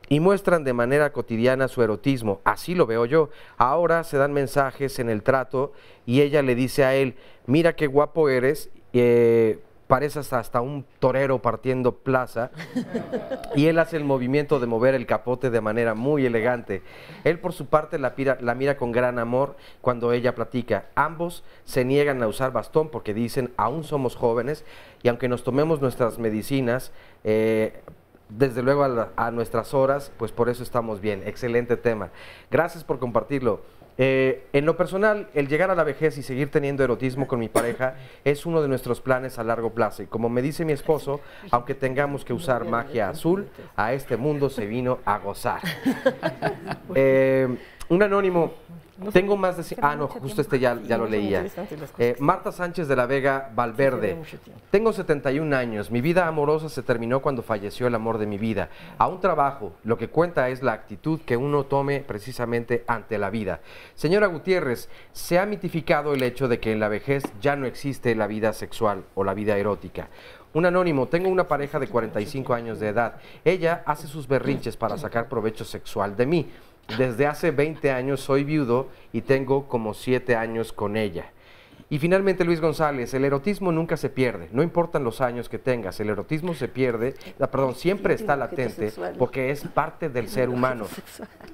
y muestran de manera cotidiana su erotismo, así lo veo yo. Ahora se dan mensajes en el trato y ella le dice a él: mira qué guapo eres, pareces hasta un torero partiendo plaza, y él hace el movimiento de mover el capote de manera muy elegante. Él por su parte la mira con gran amor cuando ella platica. Ambos se niegan a usar bastón porque dicen, aún somos jóvenes, y aunque nos tomemos nuestras medicinas, desde luego a nuestras horas, pues por eso estamos bien. Excelente tema. Gracias por compartirlo. En lo personal, el llegar a la vejez y seguir teniendo erotismo con mi pareja es uno de nuestros planes a largo plazo. Y como me dice mi esposo, aunque tengamos que usar magia azul, a este mundo se vino a gozar. Un anónimo. Tengo más de... no, justo este ya lo leía. Marta Sánchez de la Vega Valverde. Tengo 71 años. Mi vida amorosa se terminó cuando falleció el amor de mi vida. Aún trabajo. Lo que cuenta es la actitud que uno tome precisamente ante la vida. Señora Gutiérrez, se ha mitificado el hecho de que en la vejez ya no existe la vida sexual o la vida erótica. Un anónimo, tengo una pareja de 45 años de edad. Ella hace sus berrinches para sacar provecho sexual de mí. Desde hace 20 años soy viudo y tengo como 7 años con ella. Y finalmente Luis González, el erotismo nunca se pierde, no importan los años que tengas, el erotismo se pierde, siempre está latente porque es parte del ser humano.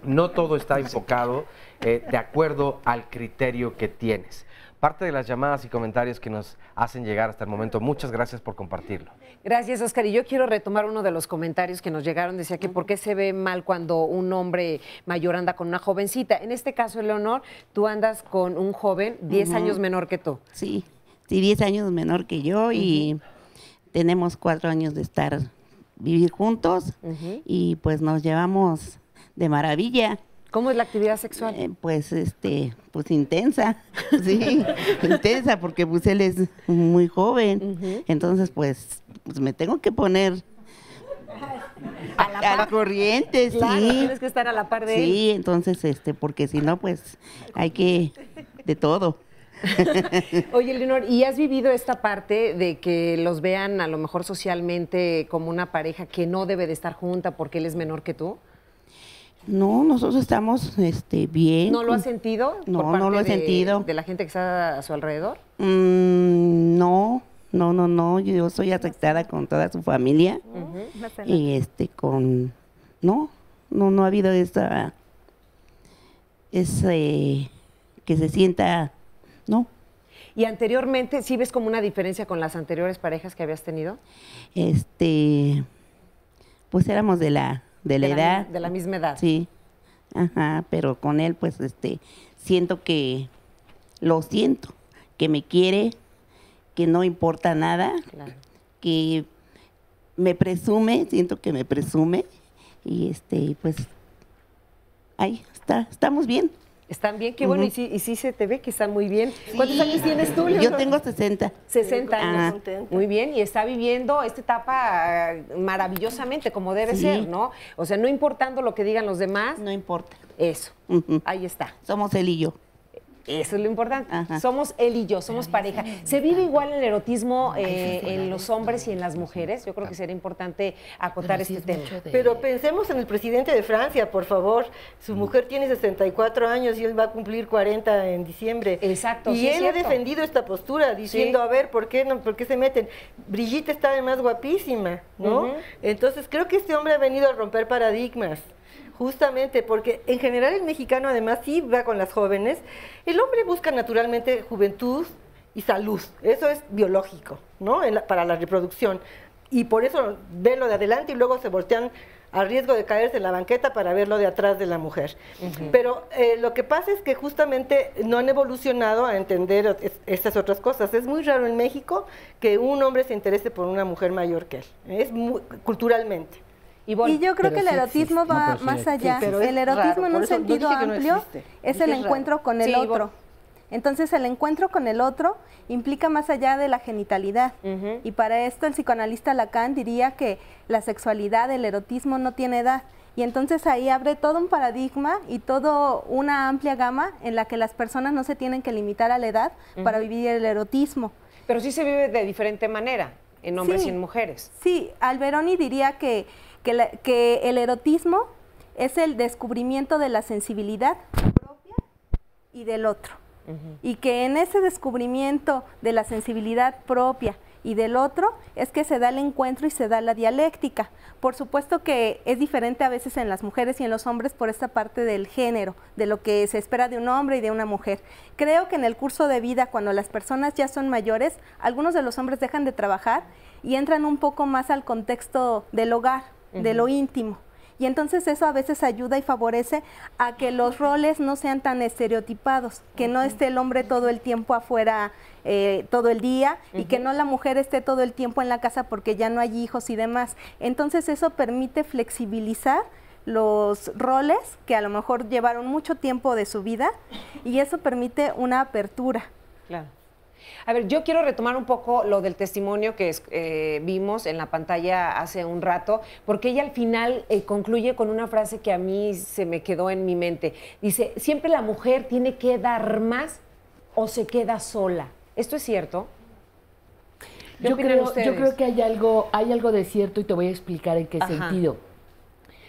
No todo está enfocado de acuerdo al criterio que tienes. Parte de las llamadas y comentarios que nos hacen llegar hasta el momento. Muchas gracias por compartirlo. Gracias, Oscar. Y yo quiero retomar uno de los comentarios que nos llegaron. Decía que por qué se ve mal cuando un hombre mayor anda con una jovencita. En este caso, Eleonor, tú andas con un joven 10 años menor que tú. Sí, 10 años menor que yo y tenemos 4 años de vivir juntos y pues nos llevamos de maravilla. ¿Cómo es la actividad sexual? Pues intensa, sí, intensa, porque pues él es muy joven, entonces pues me tengo que poner a la corriente, claro, sí. Tienes que estar a la par de él. Sí, entonces porque si no pues hay que de todo. Oye, Leonor, ¿y has vivido esta parte de que los vean a lo mejor socialmente como una pareja que no debe de estar junta porque él es menor que tú? No, nosotros estamos bien. ¿No lo has sentido? No, no lo he sentido. ¿De la gente que está a su alrededor? No, yo soy aceptada con toda su familia. Y no ha habido que se sienta, no. ¿Y anteriormente sí ves como una diferencia con las anteriores parejas que habías tenido? Pues éramos de la edad. De la misma edad. Sí, pero con él pues siento que me quiere, que no importa nada, claro. Que me presume, siento que me presume y pues ahí estamos bien. Están bien, qué bueno, y sí se te ve que están muy bien. Sí. ¿Cuántos años tienes tú, Leonor? Yo tengo 60. 60 años. Muy bien, y está viviendo esta etapa maravillosamente, como debe ser, ¿no? O sea, no importando lo que digan los demás. No importa. Eso, ahí está. Somos él y yo. Eso es lo importante. Somos él y yo, somos pareja. ¿Se vive igual el erotismo en los hombres y en las mujeres? Yo creo que sería importante acotar este tema. Pero pensemos en el presidente de Francia, por favor. Su mujer tiene 64 años y él va a cumplir 40 en diciembre. Exacto. Y él ha defendido esta postura, diciendo, a ver, ¿por qué se meten? Brigitte está además guapísima, ¿no? Entonces creo que este hombre ha venido a romper paradigmas. Justamente, porque en general el mexicano además sí va con las jóvenes. El hombre busca naturalmente juventud y salud, eso es biológico, ¿no? Para la reproducción. Y por eso ven lo de adelante y luego se voltean a riesgo de caerse en la banqueta para ver lo de atrás de la mujer. Pero lo que pasa es que justamente no han evolucionado a entender estas otras cosas. Es muy raro en México que un hombre se interese por una mujer mayor que él, es culturalmente. Y yo creo que el erotismo va más allá. El erotismo en un sentido amplio es el encuentro con el otro. Entonces el encuentro con el otro implica más allá de la genitalidad. Y para esto el psicoanalista Lacan diría que la sexualidad, el erotismo no tiene edad. Y entonces ahí abre todo un paradigma y toda una amplia gama en la que las personas no se tienen que limitar a la edad para vivir el erotismo. Pero sí se vive de diferente manera en hombres y en mujeres. Sí, Alberoni diría que el erotismo es el descubrimiento de la sensibilidad propia y del otro. Y que en ese descubrimiento de la sensibilidad propia y del otro, es que se da el encuentro y se da la dialéctica. Por supuesto que es diferente a veces en las mujeres y en los hombres por esta parte del género, de lo que se espera de un hombre y de una mujer. Creo que en el curso de vida, cuando las personas ya son mayores, algunos de los hombres dejan de trabajar y entran un poco más al contexto del hogar, de lo íntimo. Y entonces eso a veces ayuda y favorece a que los roles no sean tan estereotipados, que no esté el hombre todo el tiempo afuera todo el día y que no la mujer esté todo el tiempo en la casa porque ya no hay hijos y demás. Entonces eso permite flexibilizar los roles que a lo mejor llevaron mucho tiempo de su vida y eso permite una apertura. Claro. A ver, yo quiero retomar un poco lo del testimonio que vimos en la pantalla hace un rato, porque ella al final concluye con una frase que a mí se me quedó en mi mente. Dice, siempre la mujer tiene que dar más o se queda sola. ¿Esto es cierto? Yo creo que hay algo de cierto y te voy a explicar en qué sentido.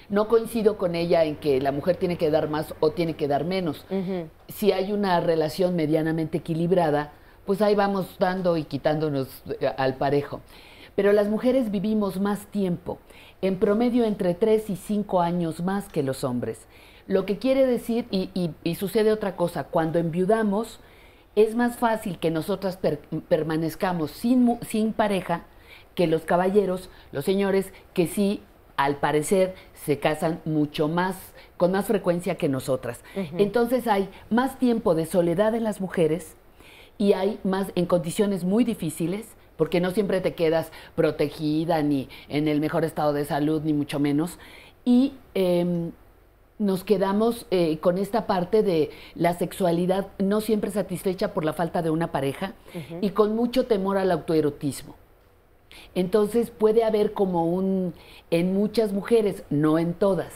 No coincido con ella en que la mujer tiene que dar más o tiene que dar menos. Si hay una relación medianamente equilibrada, pues ahí vamos dando y quitándonos al parejo. Pero las mujeres vivimos más tiempo, en promedio entre 3 y 5 años más que los hombres. Lo que quiere decir, y sucede otra cosa, cuando enviudamos, es más fácil que nosotras permanezcamos sin pareja que los caballeros, los señores, que sí, al parecer, se casan mucho más, con más frecuencia que nosotras. Entonces hay más tiempo de soledad en las mujeres, y hay más en condiciones muy difíciles, porque no siempre te quedas protegida, ni en el mejor estado de salud, ni mucho menos, y nos quedamos con esta parte de la sexualidad no siempre satisfecha por la falta de una pareja, y con mucho temor al autoerotismo. Entonces puede haber como en muchas mujeres, no en todas,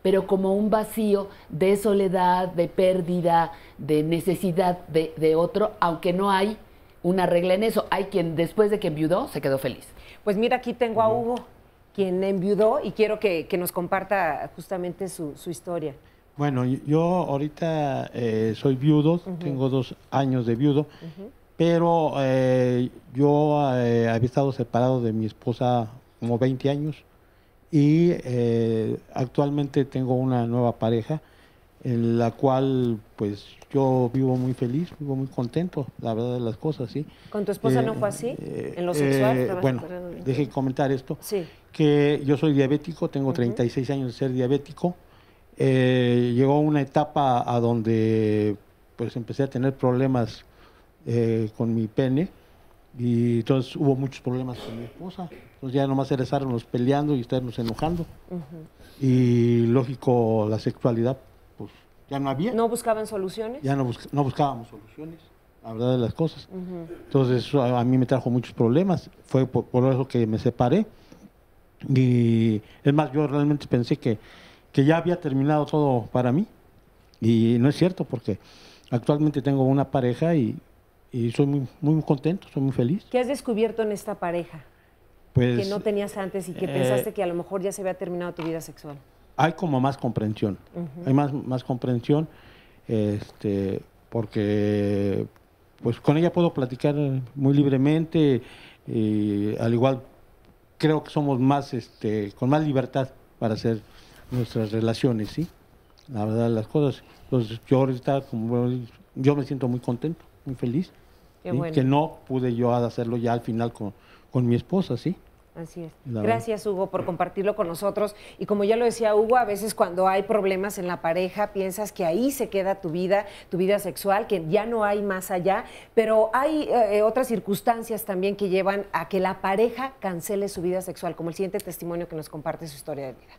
pero como un vacío de soledad, de pérdida, de necesidad de otro, aunque no hay una regla en eso. Hay quien después de que enviudó se quedó feliz. Pues mira, aquí tengo a Hugo, quien enviudó, y quiero que nos comparta justamente su historia. Bueno, yo ahorita soy viudo, tengo 2 años de viudo, pero yo había estado separado de mi esposa como 20 años. Y actualmente tengo una nueva pareja en la cual pues yo vivo muy feliz, vivo muy contento, la verdad de las cosas, sí. ¿Con tu esposa no fue así? ¿En lo sexual? Bueno, deje comentar esto, sí. Que yo soy diabético, tengo 36 años de ser diabético. Llegó una etapa a donde pues empecé a tener problemas con mi pene. Y entonces hubo muchos problemas con mi esposa. Entonces ya nomás era estarnos peleando y estarnos enojando. Y lógico, la sexualidad, pues ya no había. ¿No buscaban soluciones? Ya no buscábamos soluciones, la verdad de las cosas. Entonces eso a mí me trajo muchos problemas. Fue por eso que me separé. Y es más, yo realmente pensé que ya había terminado todo para mí. Y no es cierto, porque actualmente tengo una pareja y soy muy contento, soy muy feliz. ¿Qué has descubierto en esta pareja? Pues, que no tenías antes y que pensaste que a lo mejor ya se había terminado tu vida sexual. Hay como más comprensión, hay más comprensión, porque pues con ella puedo platicar muy libremente, al igual creo que somos más, con más libertad para hacer nuestras relaciones, ¿sí? La verdad de las cosas. Entonces yo ahorita, yo me siento muy contento, muy feliz. ¿Sí? Bueno. Que no pude yo hacerlo ya al final con mi esposa, ¿sí? Así es. Gracias, Hugo, por compartirlo con nosotros. Y como ya lo decía Hugo, a veces cuando hay problemas en la pareja, piensas que ahí se queda tu vida sexual, que ya no hay más allá, pero hay otras circunstancias también que llevan a que la pareja cancele su vida sexual, como el siguiente testimonio que nos comparte su historia de vida.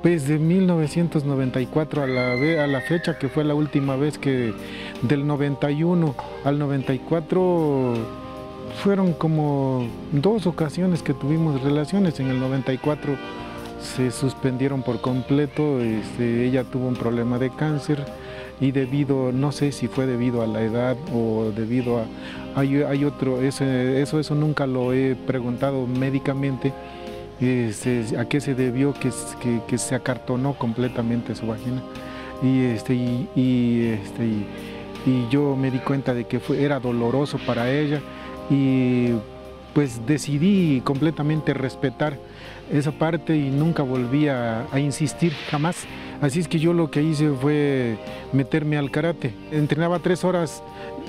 Pues de 1994 a la fecha, que fue la última vez que del 91 al 94 fueron como 2 ocasiones que tuvimos relaciones. En el 94 se suspendieron por completo, ella tuvo un problema de cáncer y debido, no sé si fue debido a la edad o debido a, hay otro, eso nunca lo he preguntado médicamente. ¿A qué se debió que se acartonó completamente su vagina? Y yo me di cuenta de que era doloroso para ella y pues decidí completamente respetar esa parte y nunca volví a insistir jamás. Así es que yo lo que hice fue meterme al karate. Entrenaba 3 horas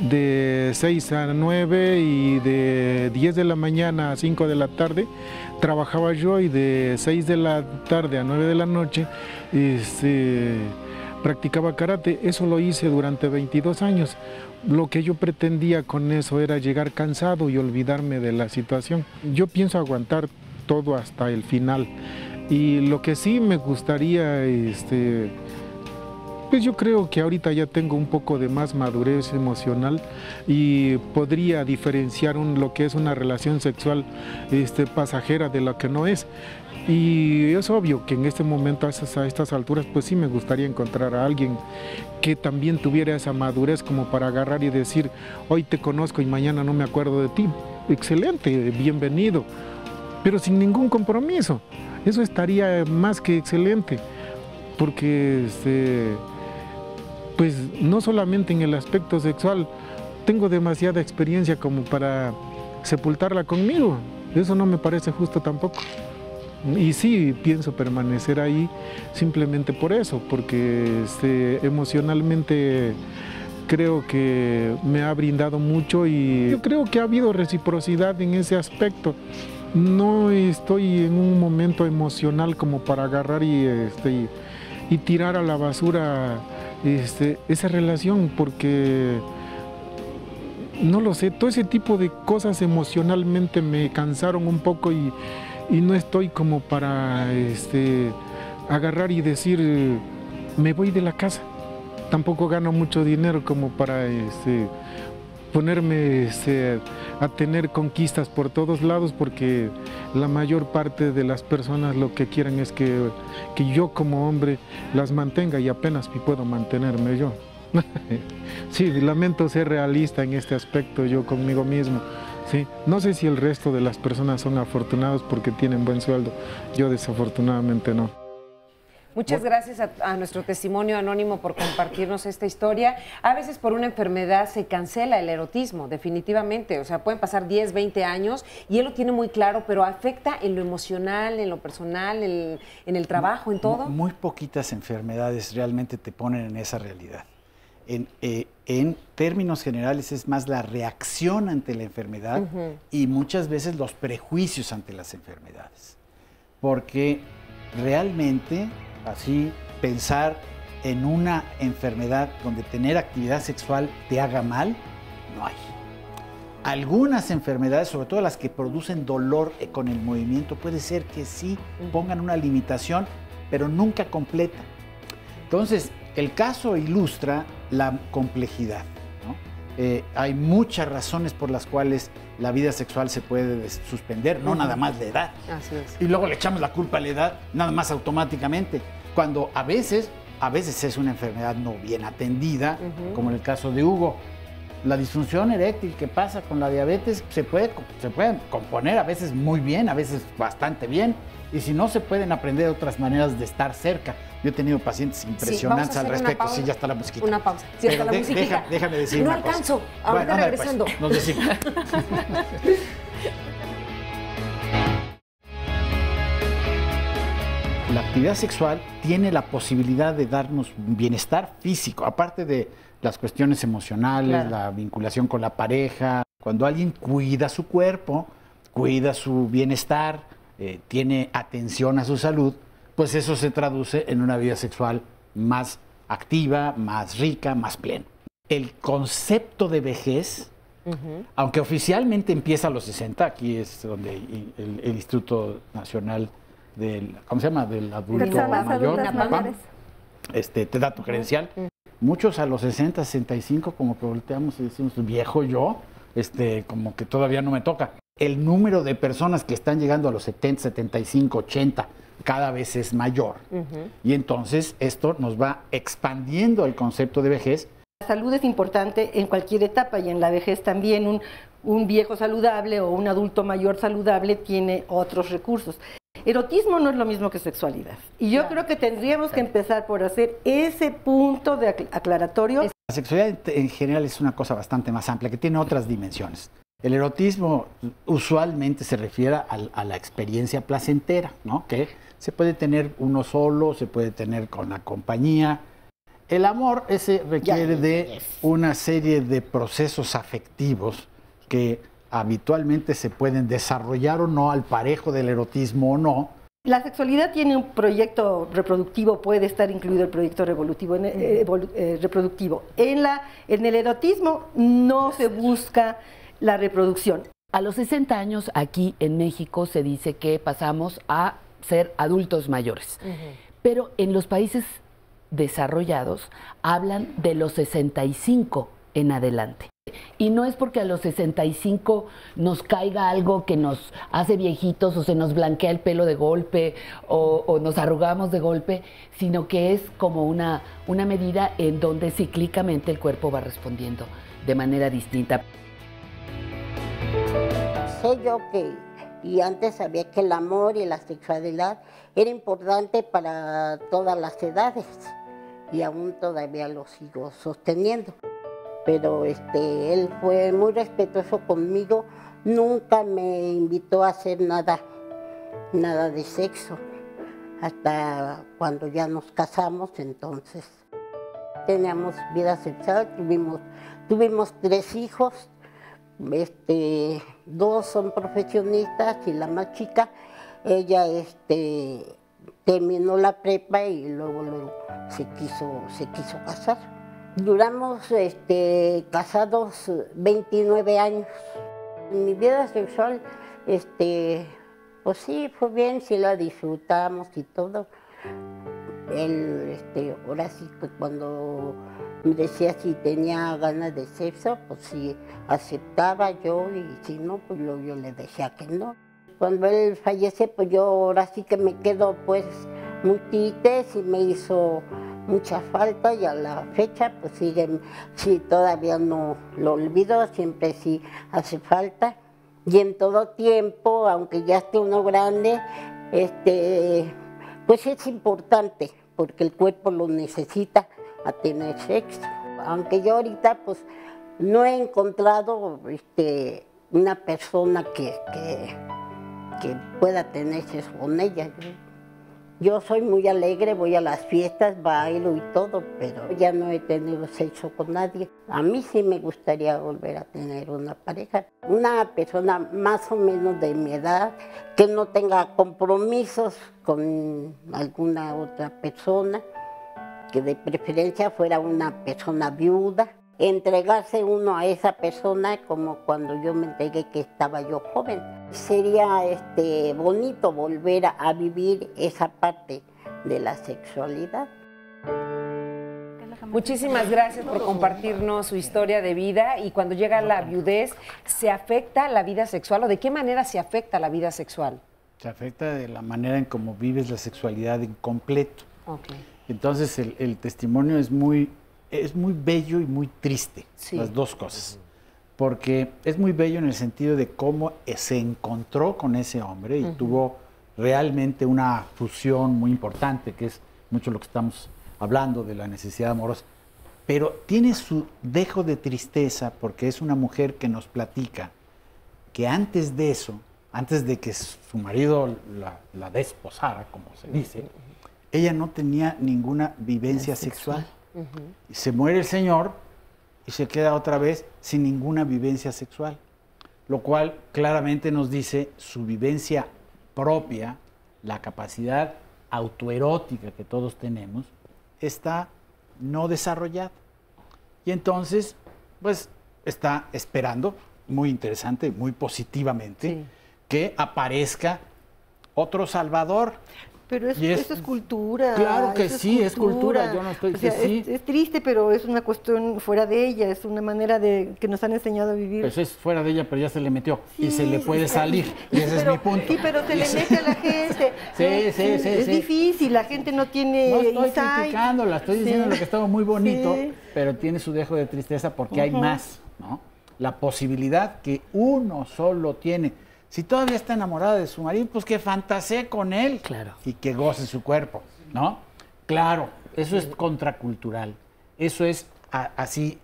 de 6 a 9 y de 10 de la mañana a 5 de la tarde trabajaba yo, y de 6 de la tarde a 9 de la noche practicaba karate. Eso lo hice durante 22 años. Lo que yo pretendía con eso era llegar cansado y olvidarme de la situación. Yo pienso aguantar todo hasta el final. Y lo que sí me gustaría, pues yo creo que ahorita ya tengo un poco de más madurez emocional y podría diferenciar lo que es una relación sexual pasajera de lo que no es. Y es obvio que en este momento, a estas alturas, pues sí me gustaría encontrar a alguien que también tuviera esa madurez como para agarrar y decir, hoy te conozco y mañana no me acuerdo de ti. Excelente, bienvenido, pero sin ningún compromiso. Eso estaría más que excelente, porque pues no solamente en el aspecto sexual, tengo demasiada experiencia como para sepultarla conmigo. Eso no me parece justo tampoco. Y sí, pienso permanecer ahí simplemente por eso, porque emocionalmente creo que me ha brindado mucho y yo creo que ha habido reciprocidad en ese aspecto. No estoy en un momento emocional como para agarrar y tirar a la basura esa relación, porque no lo sé, todo ese tipo de cosas emocionalmente me cansaron un poco y no estoy como para agarrar y decir me voy de la casa. Tampoco gano mucho dinero como para ponerme a tener conquistas por todos lados, porque la mayor parte de las personas lo que quieren es que yo como hombre las mantenga, y apenas puedo mantenerme yo. Sí, lamento ser realista en este aspecto yo conmigo mismo. Sí, no sé si el resto de las personas son afortunados porque tienen buen sueldo. Yo desafortunadamente no. Muchas gracias a nuestro testimonio anónimo por compartirnos esta historia. A veces por una enfermedad se cancela el erotismo, definitivamente. O sea, pueden pasar 10, 20 años y él lo tiene muy claro, pero afecta en lo emocional, en lo personal, en el trabajo, en todo. Muy poquitas enfermedades realmente te ponen en esa realidad. En términos generales es más la reacción ante la enfermedad y muchas veces los prejuicios ante las enfermedades. Porque realmente, así, pensar en una enfermedad donde tener actividad sexual te haga mal, no hay. Algunas enfermedades, sobre todo las que producen dolor con el movimiento, puede ser que sí pongan una limitación, pero nunca completa. Entonces, el caso ilustra la complejidad, ¿no? Hay muchas razones por las cuales la vida sexual se puede suspender, no nada más la edad. Así es. Y luego le echamos la culpa a la edad, nada más automáticamente, cuando a veces es una enfermedad no bien atendida, como en el caso de Hugo. La disfunción eréctil que pasa con la diabetes se puede componer a veces muy bien, a veces bastante bien, y si no, se pueden aprender otras maneras de estar cerca. Yo he tenido pacientes impresionantes al respecto. Sí, ya está la musiquita. Una pausa. Sí, está la musiquita. Déjame decir no una cosa. alcanzo. Ahorita bueno, regresando. Pues, nos decimos. La actividad sexual tiene la posibilidad de darnos bienestar físico, aparte de las cuestiones emocionales, claro, la vinculación con la pareja. Cuando alguien cuida su cuerpo, cuida su bienestar, tiene atención a su salud, pues eso se traduce en una vida sexual más activa, más rica, más plena. El concepto de vejez, aunque oficialmente empieza a los 60, aquí es donde el Instituto Nacional del, ¿cómo se llama?, del adulto mayor, te da tu credencial. Muchos a los 60, 65, como que volteamos y decimos, viejo yo, como que todavía no me toca. El número de personas que están llegando a los 70, 75, 80, cada vez es mayor. Y entonces esto nos va expandiendo el concepto de vejez. La salud es importante en cualquier etapa y en la vejez también. Un viejo saludable o un adulto mayor saludable tiene otros recursos. Erotismo no es lo mismo que sexualidad. Y yo creo que tendríamos que empezar por hacer ese punto de aclaratorio. La sexualidad en general es una cosa bastante más amplia, que tiene otras dimensiones. El erotismo usualmente se refiere a la experiencia placentera, ¿no? Que se puede tener uno solo, se puede tener con la compañía. El amor ese requiere de una serie de procesos afectivos que habitualmente se pueden desarrollar o no al parejo del erotismo o no. La sexualidad tiene un proyecto reproductivo, puede estar incluido el proyecto reproductivo. En el erotismo no se busca la reproducción. A los 60 años aquí en México se dice que pasamos a ser adultos mayores, pero en los países desarrollados hablan de los 65 en adelante. Y no es porque a los 65 nos caiga algo que nos hace viejitos o se nos blanquea el pelo de golpe o nos arrugamos de golpe, sino que es como una medida en donde cíclicamente el cuerpo va respondiendo de manera distinta. Sé yo y antes sabía que el amor y la sexualidad era importante para todas las edades y aún todavía lo sigo sosteniendo. Pero él fue muy respetuoso conmigo, nunca me invitó a hacer nada de sexo, hasta cuando ya nos casamos. Entonces teníamos vida sexual, tuvimos 3 hijos, 2 son profesionistas y la más chica, ella terminó la prepa y luego se quiso casar. Duramos casados 29 años. Mi vida sexual, pues sí, fue bien, sí la disfrutamos y todo. Él, ahora sí, pues cuando me decía si tenía ganas de sexo, pues sí, aceptaba yo, y si no, pues yo le decía que no. Cuando él fallece, pues yo ahora sí que me quedo pues muy triste, y me hizo mucha falta, y a la fecha pues sí, todavía no lo olvido, siempre sí hace falta. Y en todo tiempo, aunque ya esté uno grande, pues es importante, porque el cuerpo lo necesita a tener sexo. Aunque yo ahorita pues no he encontrado una persona que pueda tener sexo con ella. Yo soy muy alegre, voy a las fiestas, bailo y todo, pero ya no he tenido sexo con nadie. A mí sí me gustaría volver a tener una pareja, una persona más o menos de mi edad, que no tenga compromisos con alguna otra persona, que de preferencia fuera una persona viuda. Entregarse uno a esa persona como cuando yo me entregué, que estaba yo joven. Sería bonito volver a vivir esa parte de la sexualidad. Muchísimas gracias por compartirnos su historia de vida. Y cuando llega la viudez, ¿se afecta la vida sexual o de qué manera se afecta la vida sexual? Se afecta de la manera en cómo vives la sexualidad en completo. Okay. Entonces el testimonio es muy bello y muy triste, sí, las dos cosas. Porque es muy bello en el sentido de cómo se encontró con ese hombre y tuvo realmente una fusión muy importante, que es mucho lo que estamos hablando de la necesidad amorosa. Pero tiene su dejo de tristeza, porque es una mujer que nos platica que antes de eso, antes de que su marido la desposara, como se dice, ella no tenía ninguna vivencia sexual. Y se muere el señor y se queda otra vez sin ninguna vivencia sexual, lo cual claramente nos dice su vivencia propia, la capacidad autoerótica que todos tenemos, está no desarrollada. Y entonces, pues, está esperando, muy interesante, muy positivamente, que aparezca otro Salvador. Pero eso es cultura. Claro que sí, es cultura. Yo no estoy... es triste, pero es una cuestión fuera de ella, es una manera que nos han enseñado a vivir. Eso es fuera de ella, pero ya se le metió, sí, y se le puede salir, y ese es mi punto. Sí, pero se le mete a la gente. Es difícil, la gente no tiene... No estoy criticándola, estoy diciendo lo que estaba muy bonito, pero tiene su dejo de tristeza porque hay más, ¿no? La posibilidad que uno solo tiene. Si todavía está enamorada de su marido, pues que fantasee con él, claro, y que goce su cuerpo, ¿no? Claro, eso es contracultural, eso es así,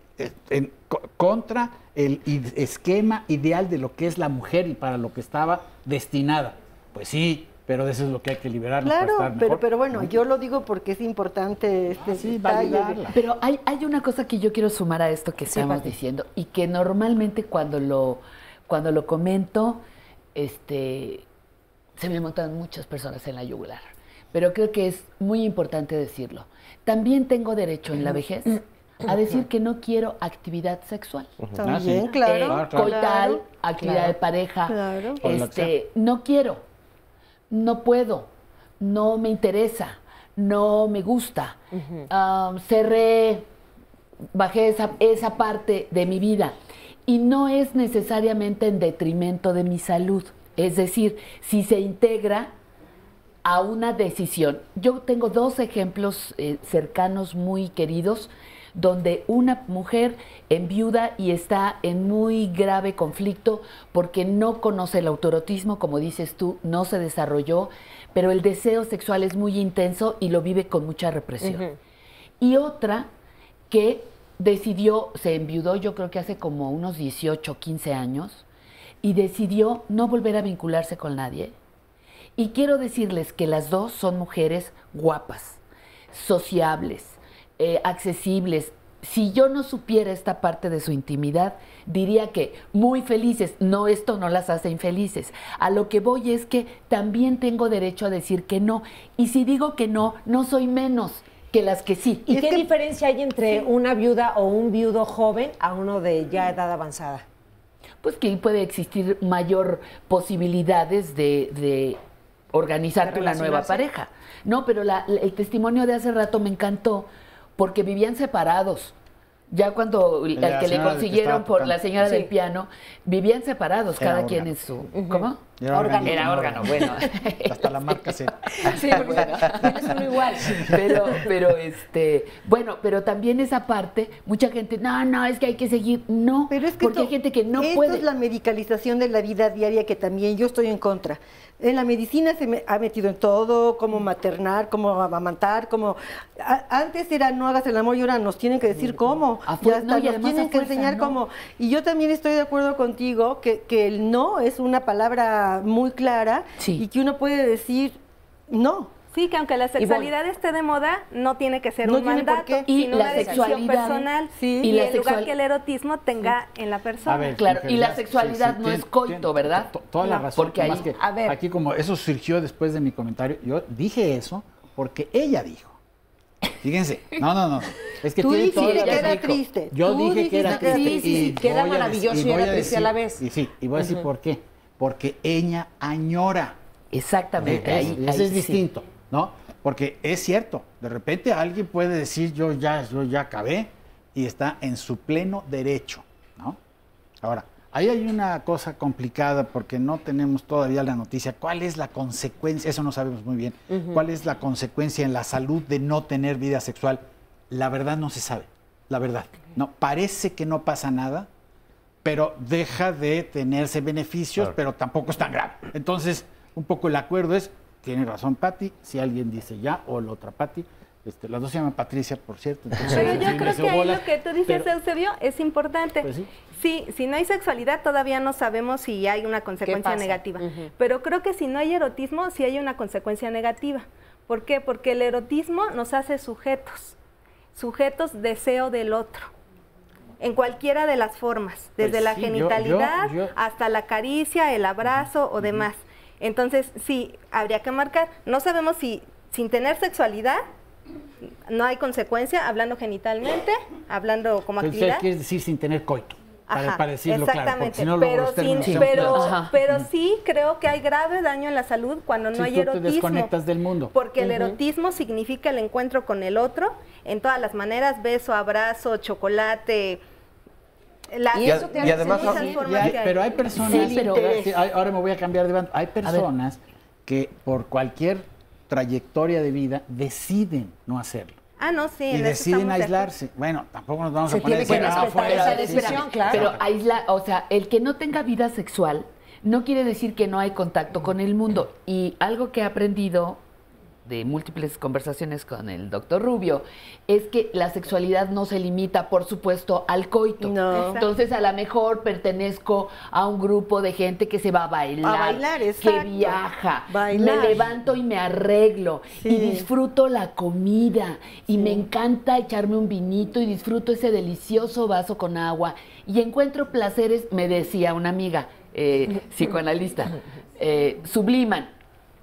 contra el esquema ideal de lo que es la mujer y para lo que estaba destinada. Pues sí, pero eso es lo que hay que liberarnos para Claro, estar mejor, pero bueno, ¿no? yo lo digo porque es importante detalle. validarla. Pero hay una cosa que yo quiero sumar a esto que estamos diciendo y que normalmente cuando lo comento, se me montan muchas personas en la yugular. Pero creo que es muy importante decirlo. También tengo derecho en la vejez a decir que no quiero actividad sexual. También, claro. Coital, actividad de pareja. Claro. No quiero, no puedo, no me interesa, no me gusta. Cerré, bajé esa parte de mi vida. Y no es necesariamente en detrimento de mi salud. Es decir, si se integra a una decisión. Yo tengo 2 ejemplos cercanos muy queridos donde una mujer enviuda y está en muy grave conflicto porque no conoce el autoerotismo, como dices tú, no se desarrolló, pero el deseo sexual es muy intenso y lo vive con mucha represión. Y otra que decidió, se enviudó yo creo que hace como unos 18, 15 años y decidió no volver a vincularse con nadie. Y quiero decirles que las 2 son mujeres guapas, sociables, accesibles. Si yo no supiera esta parte de su intimidad, diría que muy felices. No, esto no las hace infelices. A lo que voy es que también tengo derecho a decir que no. Y si digo que no, no soy menos que las que sí. ¿Y qué diferencia hay entre una viuda o un viudo joven a uno de ya edad avanzada? Pues que puede existir mayor posibilidades de organizarte una nueva pareja. No, pero el testimonio de hace rato me encantó porque vivían separados. Ya cuando al que le consiguieron por la señora del piano, vivían separados, cada quien en su... ¿Cómo? Era órgano, bueno. Hasta la marca C. Sí, bueno, tienes uno igual. Pero también esa parte, mucha gente, no, es que hay que seguir. No, pero es que porque hay gente que no esto puede. Es la medicalización de la vida diaria que también yo estoy en contra. En la medicina se me ha metido en todo, cómo maternar, cómo amamantar, cómo... Antes era no hagas el amor y ahora nos tienen que decir cómo. Y hasta nos tienen que enseñar cómo. Y yo también estoy de acuerdo contigo que el no es una palabra muy clara y que uno puede decir no. Sí, que aunque la sexualidad esté de moda, no tiene que ser no un mandato, sino una decisión personal y el lugar que el erotismo tenga en la persona. Ver, claro, y la sexualidad no es coito, ¿verdad? Toda la razón. Porque más que aquí como eso surgió después de mi comentario, yo dije eso porque ella dijo. Fíjense, no. Es que tú tiene dijiste toda que era triste. Yo dije que era triste. Sí, que era maravilloso y era triste a la vez. Y voy a decir por qué. Porque ella añora. Exactamente. Eso es distinto, ¿no? Porque es cierto, de repente alguien puede decir yo ya acabé y está en su pleno derecho, ¿no? Ahora, ahí hay una cosa complicada porque no tenemos todavía la noticia. ¿Cuál es la consecuencia? Eso no sabemos muy bien. ¿Cuál es la consecuencia en la salud de no tener vida sexual? La verdad no se sabe, la verdad. No, parece que no pasa nada, pero deja de tenerse beneficios, pero tampoco es tan grave. Entonces, un poco el acuerdo es, tiene razón Pati, si alguien dice ya, o la otra Pati, las 2 se llaman Patricia, por cierto. Entonces, pero yo creo que ahí lo que tú dices, Eusebio, es importante. Pues sí, si no hay sexualidad, todavía no sabemos si hay una consecuencia negativa. Pero creo que si no hay erotismo, sí hay una consecuencia negativa. ¿Por qué? Porque el erotismo nos hace sujetos deseo del otro. En cualquiera de las formas, desde la genitalidad hasta la caricia, el abrazo o demás. Entonces, sí, habría que marcar. No sabemos si sin tener sexualidad no hay consecuencia, hablando genitalmente, hablando como actividad. Quiere decir sin tener coito, para decirlo exactamente, claro, si no pero sí creo que hay grave daño en la salud cuando no hay erotismo. Tú te desconectas del mundo. Porque el erotismo significa el encuentro con el otro en todas las maneras, beso, abrazo, chocolate... Y además, pero hay personas, ahora me voy a cambiar de bando, hay personas que por cualquier trayectoria de vida deciden no hacerlo. No, sí. Y deciden aislarse. Bueno, tampoco nos vamos a poner esa decisión, claro. Pero o sea, el que no tenga vida sexual no quiere decir que no hay contacto con el mundo. Y algo que he aprendido de múltiples conversaciones con el doctor Rubio, es que la sexualidad no se limita, por supuesto, al coito. No. Entonces, a lo mejor pertenezco a un grupo de gente que se va a bailar, que exacto. viaja, Bailar. me levanto y me arreglo, y disfruto la comida, y me encanta echarme un vinito, y disfruto ese delicioso vaso con agua, y encuentro placeres, me decía una amiga, psicoanalista, subliman.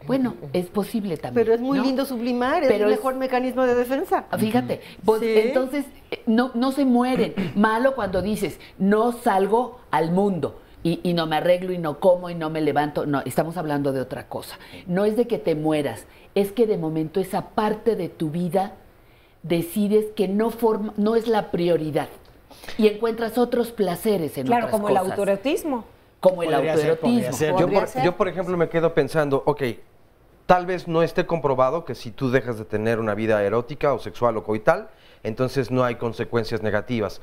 Bueno, es posible también. Pero es muy ¿no? lindo sublimar, Pero es el mejor mecanismo de defensa. Fíjate, pues, entonces no se mueren. Malo cuando dices, no salgo al mundo y no me arreglo y no como y no me levanto. No, estamos hablando de otra cosa. No es de que te mueras, es que de momento esa parte de tu vida decides que no es la prioridad y encuentras otros placeres en otras cosas. Claro, como el autoerotismo. Como el autoerotismo. Yo, por ejemplo, me quedo pensando, ok, tal vez no esté comprobado que si tú dejas de tener una vida erótica o sexual o coital, entonces no hay consecuencias negativas.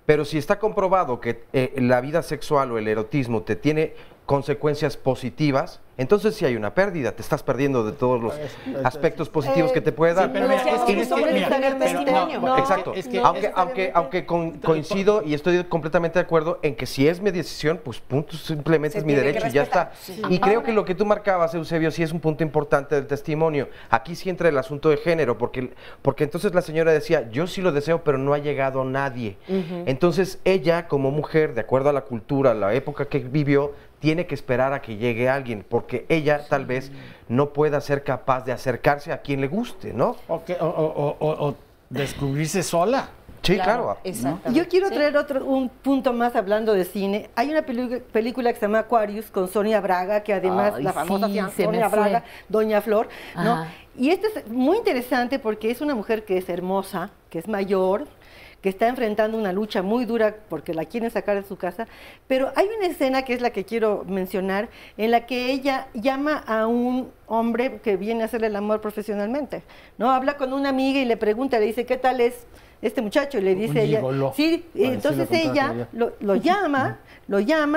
Pero si está comprobado que la vida sexual o el erotismo te tiene consecuencias positivas, entonces sí hay una pérdida, te estás perdiendo de todos los aspectos positivos que te puede dar. Exacto. Aunque coincido y estoy completamente de acuerdo en que si es mi decisión, pues punto, simplemente es mi derecho y ya está. Y creo que lo que tú marcabas, Eusebio, sí es un punto importante del testimonio. Aquí sí entra el asunto de género, porque entonces la señora decía, yo sí lo deseo, pero no ha llegado nadie. Entonces ella, como mujer, de acuerdo a la cultura, la época que vivió, tiene que esperar a que llegue alguien, porque ella tal vez no pueda ser capaz de acercarse a quien le guste, ¿no? O descubrirse sola. Sí, claro. Exacto. Yo quiero traer un punto más hablando de cine. Hay una película que se llama Aquarius con Sonia Braga, que además la famosa Sonia Braga, Doña Flor, ¿no? Y este es muy interesante porque es una mujer que es hermosa, que es mayor, que está enfrentando una lucha muy dura porque la quieren sacar de su casa, pero hay una escena que es la que quiero mencionar, en la que ella llama a un hombre que viene a hacerle el amor profesionalmente, ¿no? Habla con una amiga y le pregunta, le dice, ¿qué tal es este muchacho? Y le dice ella, sí, entonces ella lo llama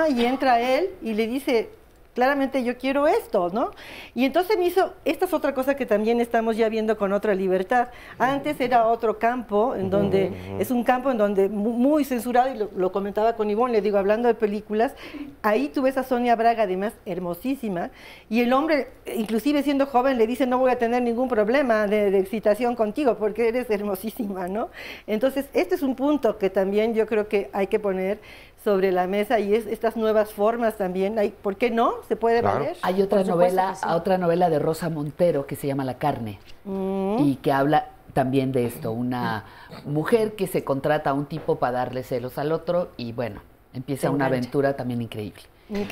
y entra él y le dice, claramente yo quiero esto, ¿no? Y entonces me hizo, esta es otra cosa que también estamos ya viendo con otra libertad. Antes era otro campo, en donde, es un campo en donde muy censurado, y lo comentaba con Ivonne, le digo, hablando de películas, ahí tú ves a Sonia Braga, además hermosísima, y el hombre, inclusive siendo joven, le dice, no voy a tener ningún problema de excitación contigo, porque eres hermosísima, ¿no? Entonces, este es un punto que también yo creo que hay que poner sobre la mesa, y es estas nuevas formas también. ¿Por qué no? ¿Se puede valer? Hay otra novela de Rosa Montero que se llama La carne y que habla también de esto, una mujer que se contrata a un tipo para darle celos al otro y bueno, empieza una aventura también increíble.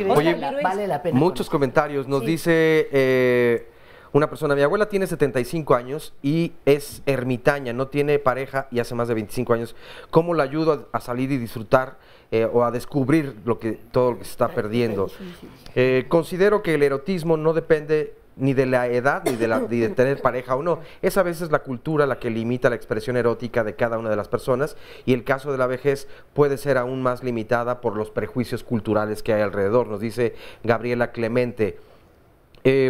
Oye, vale la pena. Muchos comentarios. Nos dice una persona, mi abuela tiene 75 años y es ermitaña, no tiene pareja y hace más de 25 años. ¿Cómo la ayudo a salir y disfrutar o a descubrir todo lo que se está perdiendo? Considero que el erotismo no depende ni de la edad ni de tener pareja o no. Es a veces la cultura la que limita la expresión erótica de cada una de las personas, y el caso de la vejez puede ser aún más limitada por los prejuicios culturales que hay alrededor, nos dice Gabriela Clemente.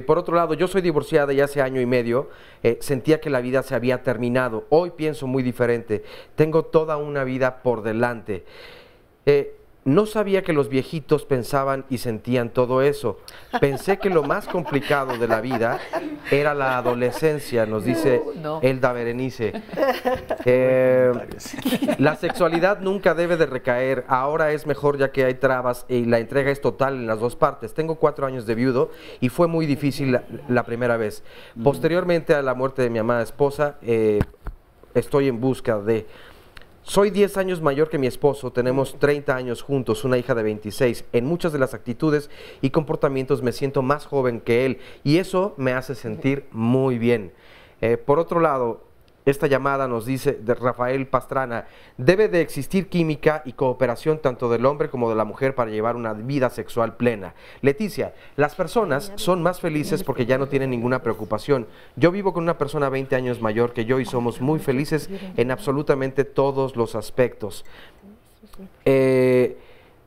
Por otro lado, yo soy divorciada y hace año y medio sentía que la vida se había terminado. Hoy pienso muy diferente. Tengo toda una vida por delante. No sabía que los viejitos pensaban y sentían todo eso. Pensé que lo más complicado de la vida era la adolescencia, nos dice Elda Berenice. La sexualidad nunca debe de recaer. Ahora es mejor ya que hay trabas y la entrega es total en las dos partes. Tengo 4 años de viudo y fue muy difícil la primera vez. Posteriormente a la muerte de mi amada esposa, estoy en busca de... Soy 10 años mayor que mi esposo, tenemos 30 años juntos, una hija de 26. En muchas de las actitudes y comportamientos me siento más joven que él y eso me hace sentir muy bien. Por otro lado, esta llamada nos dice de Rafael Pastrana, debe de existir química y cooperación tanto del hombre como de la mujer para llevar una vida sexual plena. Leticia, las personas son más felices porque ya no tienen ninguna preocupación. Yo vivo con una persona 20 años mayor que yo y somos muy felices en absolutamente todos los aspectos. Este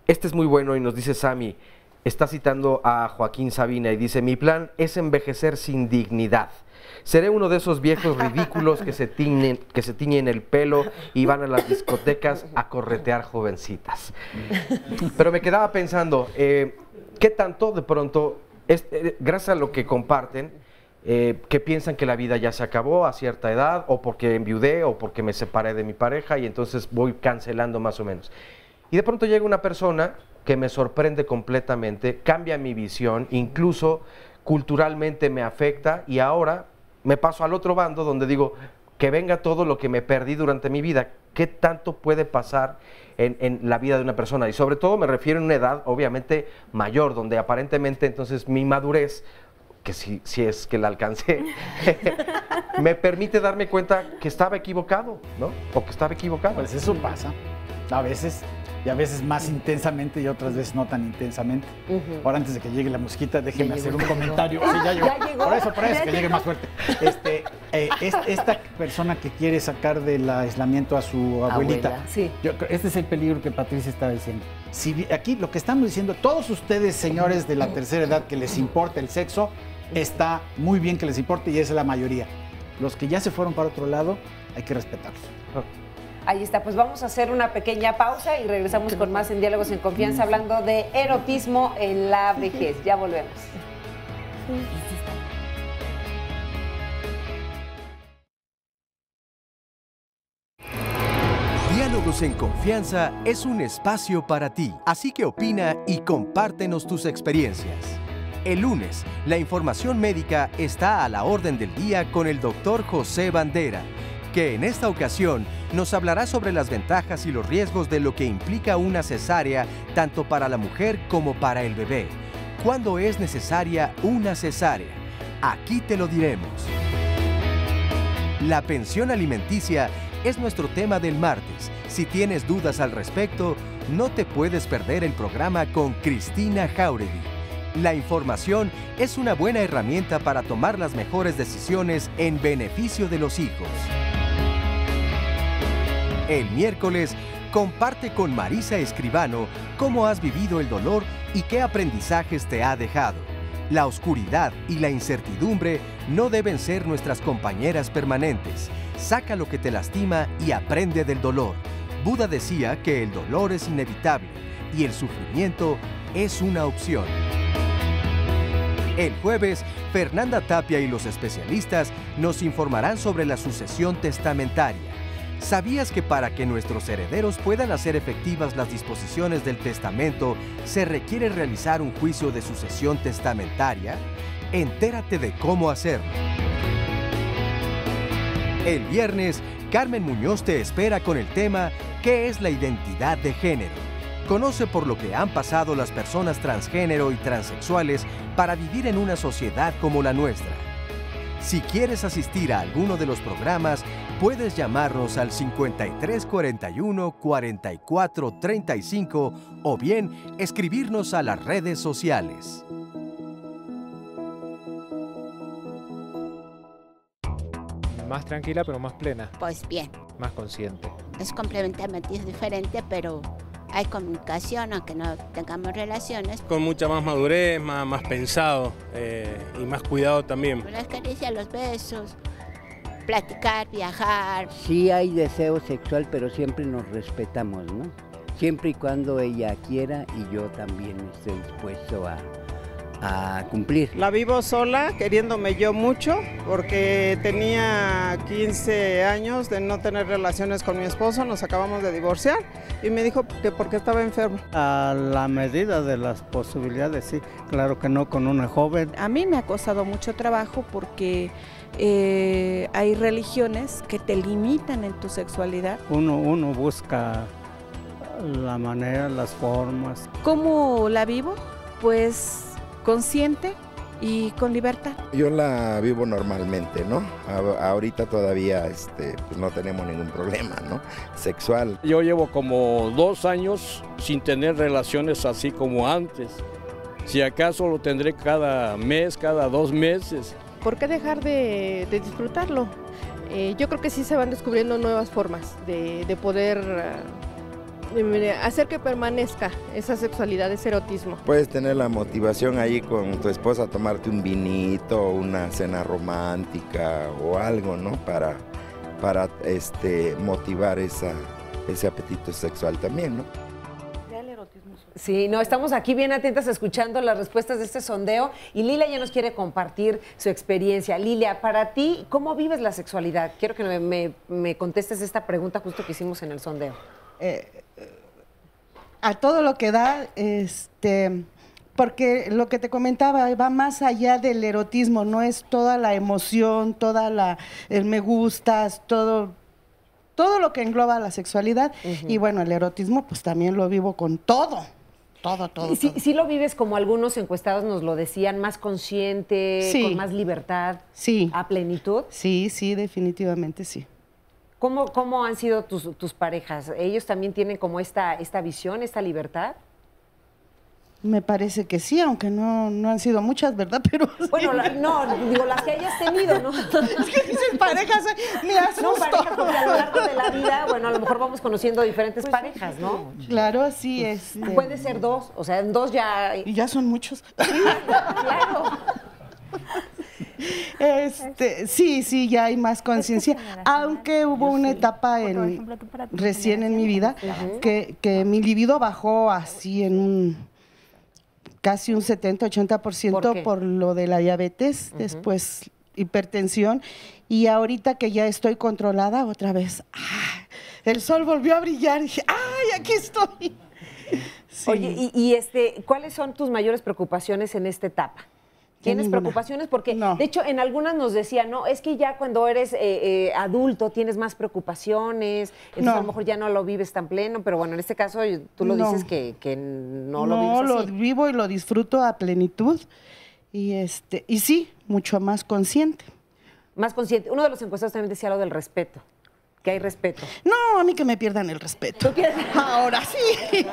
es muy bueno y nos dice Sami, está citando a Joaquín Sabina y dice, mi plan es envejecer sin dignidad. Seré uno de esos viejos ridículos que se tiñen el pelo y van a las discotecas a corretear jovencitas. Pero me quedaba pensando, ¿qué tanto de pronto, gracias a lo que comparten, que piensan que la vida ya se acabó a cierta edad, o porque enviudé, o porque me separé de mi pareja y entonces voy cancelando más o menos? Y de pronto llega una persona que me sorprende completamente, cambia mi visión, incluso culturalmente me afecta, y ahora me paso al otro bando donde digo, que venga todo lo que me perdí durante mi vida. ¿Qué tanto puede pasar en la vida de una persona? Y sobre todo me refiero a una edad obviamente mayor, donde aparentemente entonces mi madurez, que si es que la alcancé, me permite darme cuenta que estaba equivocado, ¿no? O que estaba equivocado. Pues eso pasa, a veces, y a veces más intensamente y otras veces no tan intensamente. Ahora, antes de que llegue la musiquita, déjenme hacer un comentario. Sí, ya llegó. Por eso, que llegue más fuerte. Esta persona que quiere sacar del aislamiento a su abuelita, sí. Este es el peligro que Patricia estaba diciendo. Si aquí lo que estamos diciendo, todos ustedes, señores de la tercera edad, que les importa el sexo, está muy bien que les importe y esa es la mayoría. Los que ya se fueron para otro lado, hay que respetarlos. Ahí está, pues vamos a hacer una pequeña pausa y regresamos con más en Diálogos en Confianza, hablando de erotismo en la vejez. Ya volvemos. Diálogos en Confianza es un espacio para ti, así que opina y compártenos tus experiencias. El lunes, la información médica está a la orden del día con el doctor José Bandera, que en esta ocasión nos hablará sobre las ventajas y los riesgos de lo que implica una cesárea tanto para la mujer como para el bebé. ¿Cuándo es necesaria una cesárea? Aquí te lo diremos. La pensión alimenticia es nuestro tema del martes. Si tienes dudas al respecto, no te puedes perder el programa con Cristina Jáuregui. La información es una buena herramienta para tomar las mejores decisiones en beneficio de los hijos. El miércoles, comparte con Marisa Escribano cómo has vivido el dolor y qué aprendizajes te ha dejado. La oscuridad y la incertidumbre no deben ser nuestras compañeras permanentes. Saca lo que te lastima y aprende del dolor. Buda decía que el dolor es inevitable y el sufrimiento es una opción. El jueves, Fernanda Tapia y los especialistas nos informarán sobre la sucesión testamentaria. ¿Sabías que para que nuestros herederos puedan hacer efectivas las disposiciones del testamento, se requiere realizar un juicio de sucesión testamentaria? Entérate de cómo hacerlo. El viernes, Carmen Muñoz te espera con el tema ¿Qué es la identidad de género? Conoce por lo que han pasado las personas transgénero y transexuales para vivir en una sociedad como la nuestra. Si quieres asistir a alguno de los programas, puedes llamarnos al 5341-4435 o bien escribirnos a las redes sociales. Más tranquila, pero más plena. Pues bien. Más consciente. Es complementarmente diferente, pero hay comunicación, aunque no tengamos relaciones. Con mucha más madurez, más pensado y más cuidado también. Las caricias, los besos, platicar, viajar. Sí hay deseo sexual, pero siempre nos respetamos, ¿no? Siempre y cuando ella quiera y yo también estoy dispuesto a cumplir. La vivo sola, queriéndome yo mucho, porque tenía 15 años de no tener relaciones con mi esposo, nos acabamos de divorciar y me dijo que porque estaba enfermo. A la medida de las posibilidades, sí, claro que no con una joven. A mí me ha costado mucho trabajo porque hay religiones que te limitan en tu sexualidad. Uno busca la manera, las formas. ¿Cómo la vivo? Pues consciente y con libertad. Yo la vivo normalmente, ¿no? Ahorita todavía pues no tenemos ningún problema, ¿no? Sexual. Yo llevo como 2 años sin tener relaciones así como antes. Si acaso lo tendré cada mes, cada 2 meses. ¿Por qué dejar de disfrutarlo? Yo creo que sí se van descubriendo nuevas formas de poder hacer que permanezca esa sexualidad, ese erotismo? Puedes tener la motivación ahí con tu esposa, tomarte un vinito, una cena romántica o algo, ¿no? Para motivar ese apetito sexual también, ¿no? Sí, no, estamos aquí bien atentas escuchando las respuestas de este sondeo y Lilia ya nos quiere compartir su experiencia. Lilia, para ti, ¿cómo vives la sexualidad? Quiero que me contestes esta pregunta justo que hicimos en el sondeo. A todo lo que da, porque lo que te comentaba va más allá del erotismo, no es toda la emoción, el me gustas, todo lo que engloba la sexualidad. Y bueno, el erotismo pues también lo vivo con todo. Todo. ¿Sí lo vives como algunos encuestados nos lo decían, más consciente, sí, con más libertad, sí, a plenitud? Sí, definitivamente sí. ¿Cómo han sido tus parejas? ¿Ellos también tienen como esta visión, esta libertad? Me parece que sí, aunque no han sido muchas, ¿verdad? Pero bueno, digo, las que hayas tenido, ¿no? Es que dices parejas, me asusto. No, parejas, porque a lo largo de la vida, bueno, a lo mejor vamos conociendo diferentes parejas, ¿no? Claro, sí. Puede ser dos, o sea, en dos ya... Y ya son muchos. Sí, claro. Sí, ya hay más conciencia, aunque hubo una etapa recién en mi vida que mi libido bajó así en casi un 70-80% por lo de la diabetes, después hipertensión, y ahorita que ya estoy controlada otra vez, el sol volvió a brillar y dije, ¡ay, aquí estoy! Sí. Oye, ¿cuáles son tus mayores preocupaciones en esta etapa? ¿Tienes preocupaciones? Porque, de hecho, en algunas nos decían, no, es que ya cuando eres adulto tienes más preocupaciones, entonces a lo mejor ya no lo vives tan pleno, pero bueno, en este caso tú lo dices que no lo vives así. No, lo vivo y lo disfruto a plenitud y sí, mucho más consciente. Más consciente. Uno de los encuestados también decía lo del respeto. Que hay respeto. No, a mí que me pierdan el respeto. Ahora sí.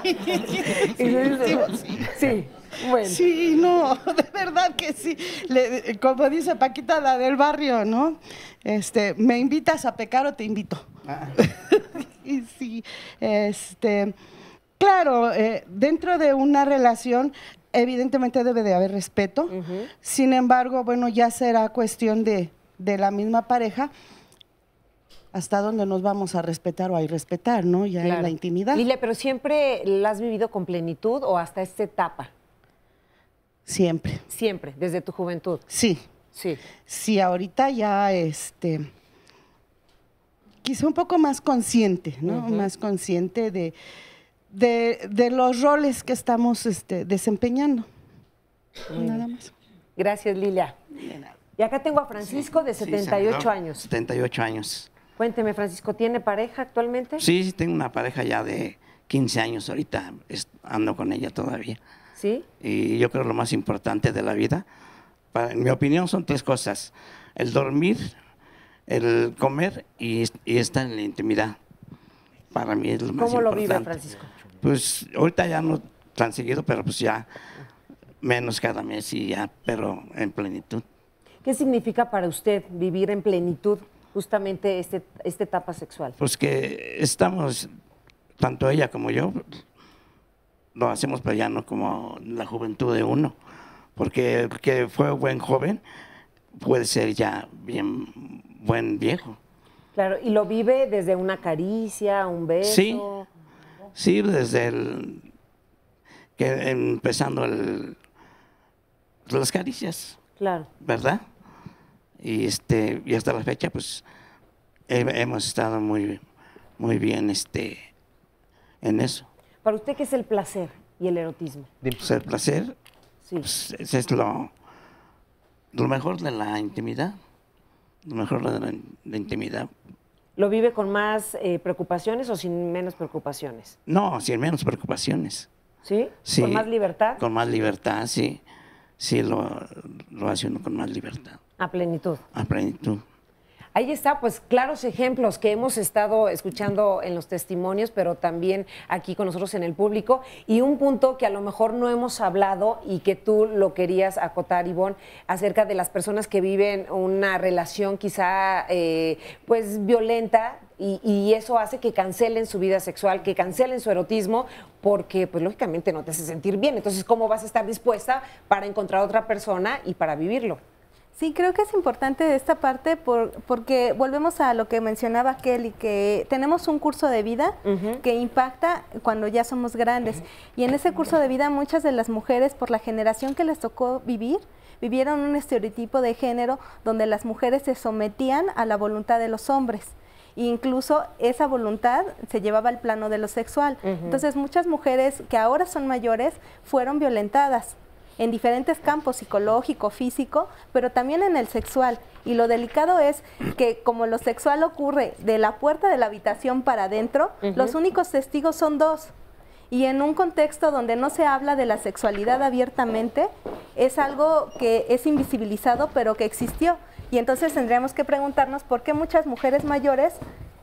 Sí. Bueno. Sí, no, de verdad que sí. Como dice Paquita, la del barrio, ¿no? ¿Me invitas a pecar o te invito? Y sí, claro, dentro de una relación evidentemente debe de haber respeto. Sin embargo, bueno, ya será cuestión de la misma pareja hasta dónde nos vamos a respetar o a irrespetar, ¿no? Ya en la intimidad. Lilia, ¿pero siempre la has vivido con plenitud o hasta esta etapa? Siempre. Siempre, desde tu juventud. Sí. Sí, ahorita ya, quizá un poco más consciente, ¿no? Más consciente de los roles que estamos desempeñando. Nada más. Gracias, Lilia. Y acá tengo a Francisco, de 78 años. 78 años. Cuénteme, Francisco, ¿tiene pareja actualmente? Sí, tengo una pareja ya de 15 años ahorita, ando con ella todavía. ¿Sí? Y yo creo que lo más importante de la vida, en mi opinión, son tres cosas: el dormir, el comer y estar en la intimidad. Para mí es lo más importante. ¿Cómo lo vive, Francisco? Pues ahorita ya no tan seguido, pero pues ya menos cada mes y ya, pero en plenitud. ¿Qué significa para usted vivir en plenitud justamente esta etapa sexual? Pues que estamos, tanto ella como yo, lo hacemos, pero ya no como la juventud de uno, porque el que fue buen joven puede ser ya bien buen viejo. Claro, ¿y lo vive desde una caricia, un beso? Sí, desde empezando las caricias. Claro. ¿Verdad? Y hasta la fecha, pues, hemos estado muy bien en eso. ¿Para usted qué es el placer y el erotismo? Pues el placer, sí, pues, es lo mejor de la intimidad. Lo mejor de la intimidad. ¿Lo vive con más preocupaciones o sin menos preocupaciones? No, sin menos preocupaciones. ¿Sí? Sí. ¿Con más libertad? Con más libertad, sí. Sí, lo hace uno con más libertad. A plenitud. A plenitud. Ahí está, pues claros ejemplos que hemos estado escuchando en los testimonios, pero también aquí con nosotros en el público. Y un punto que a lo mejor no hemos hablado y que tú lo querías acotar, Ivonne, acerca de las personas que viven una relación quizá pues violenta y eso hace que cancelen su vida sexual, que cancelen su erotismo, porque pues lógicamente no te hace sentir bien. Entonces, ¿cómo vas a estar dispuesta para encontrar otra persona y para vivirlo? Sí, creo que es importante esta parte porque volvemos a lo que mencionaba Kelly, que tenemos un curso de vida que impacta cuando ya somos grandes. Y en ese curso de vida muchas de las mujeres, por la generación que les tocó vivir, vivieron un estereotipo de género donde las mujeres se sometían a la voluntad de los hombres. E incluso esa voluntad se llevaba al plano de lo sexual. Entonces muchas mujeres que ahora son mayores fueron violentadas en diferentes campos, psicológico, físico, pero también en el sexual. Y lo delicado es que como lo sexual ocurre de la puerta de la habitación para adentro, los únicos testigos son dos. Y en un contexto donde no se habla de la sexualidad abiertamente, es algo que es invisibilizado, pero que existió. Y entonces tendríamos que preguntarnos por qué muchas mujeres mayores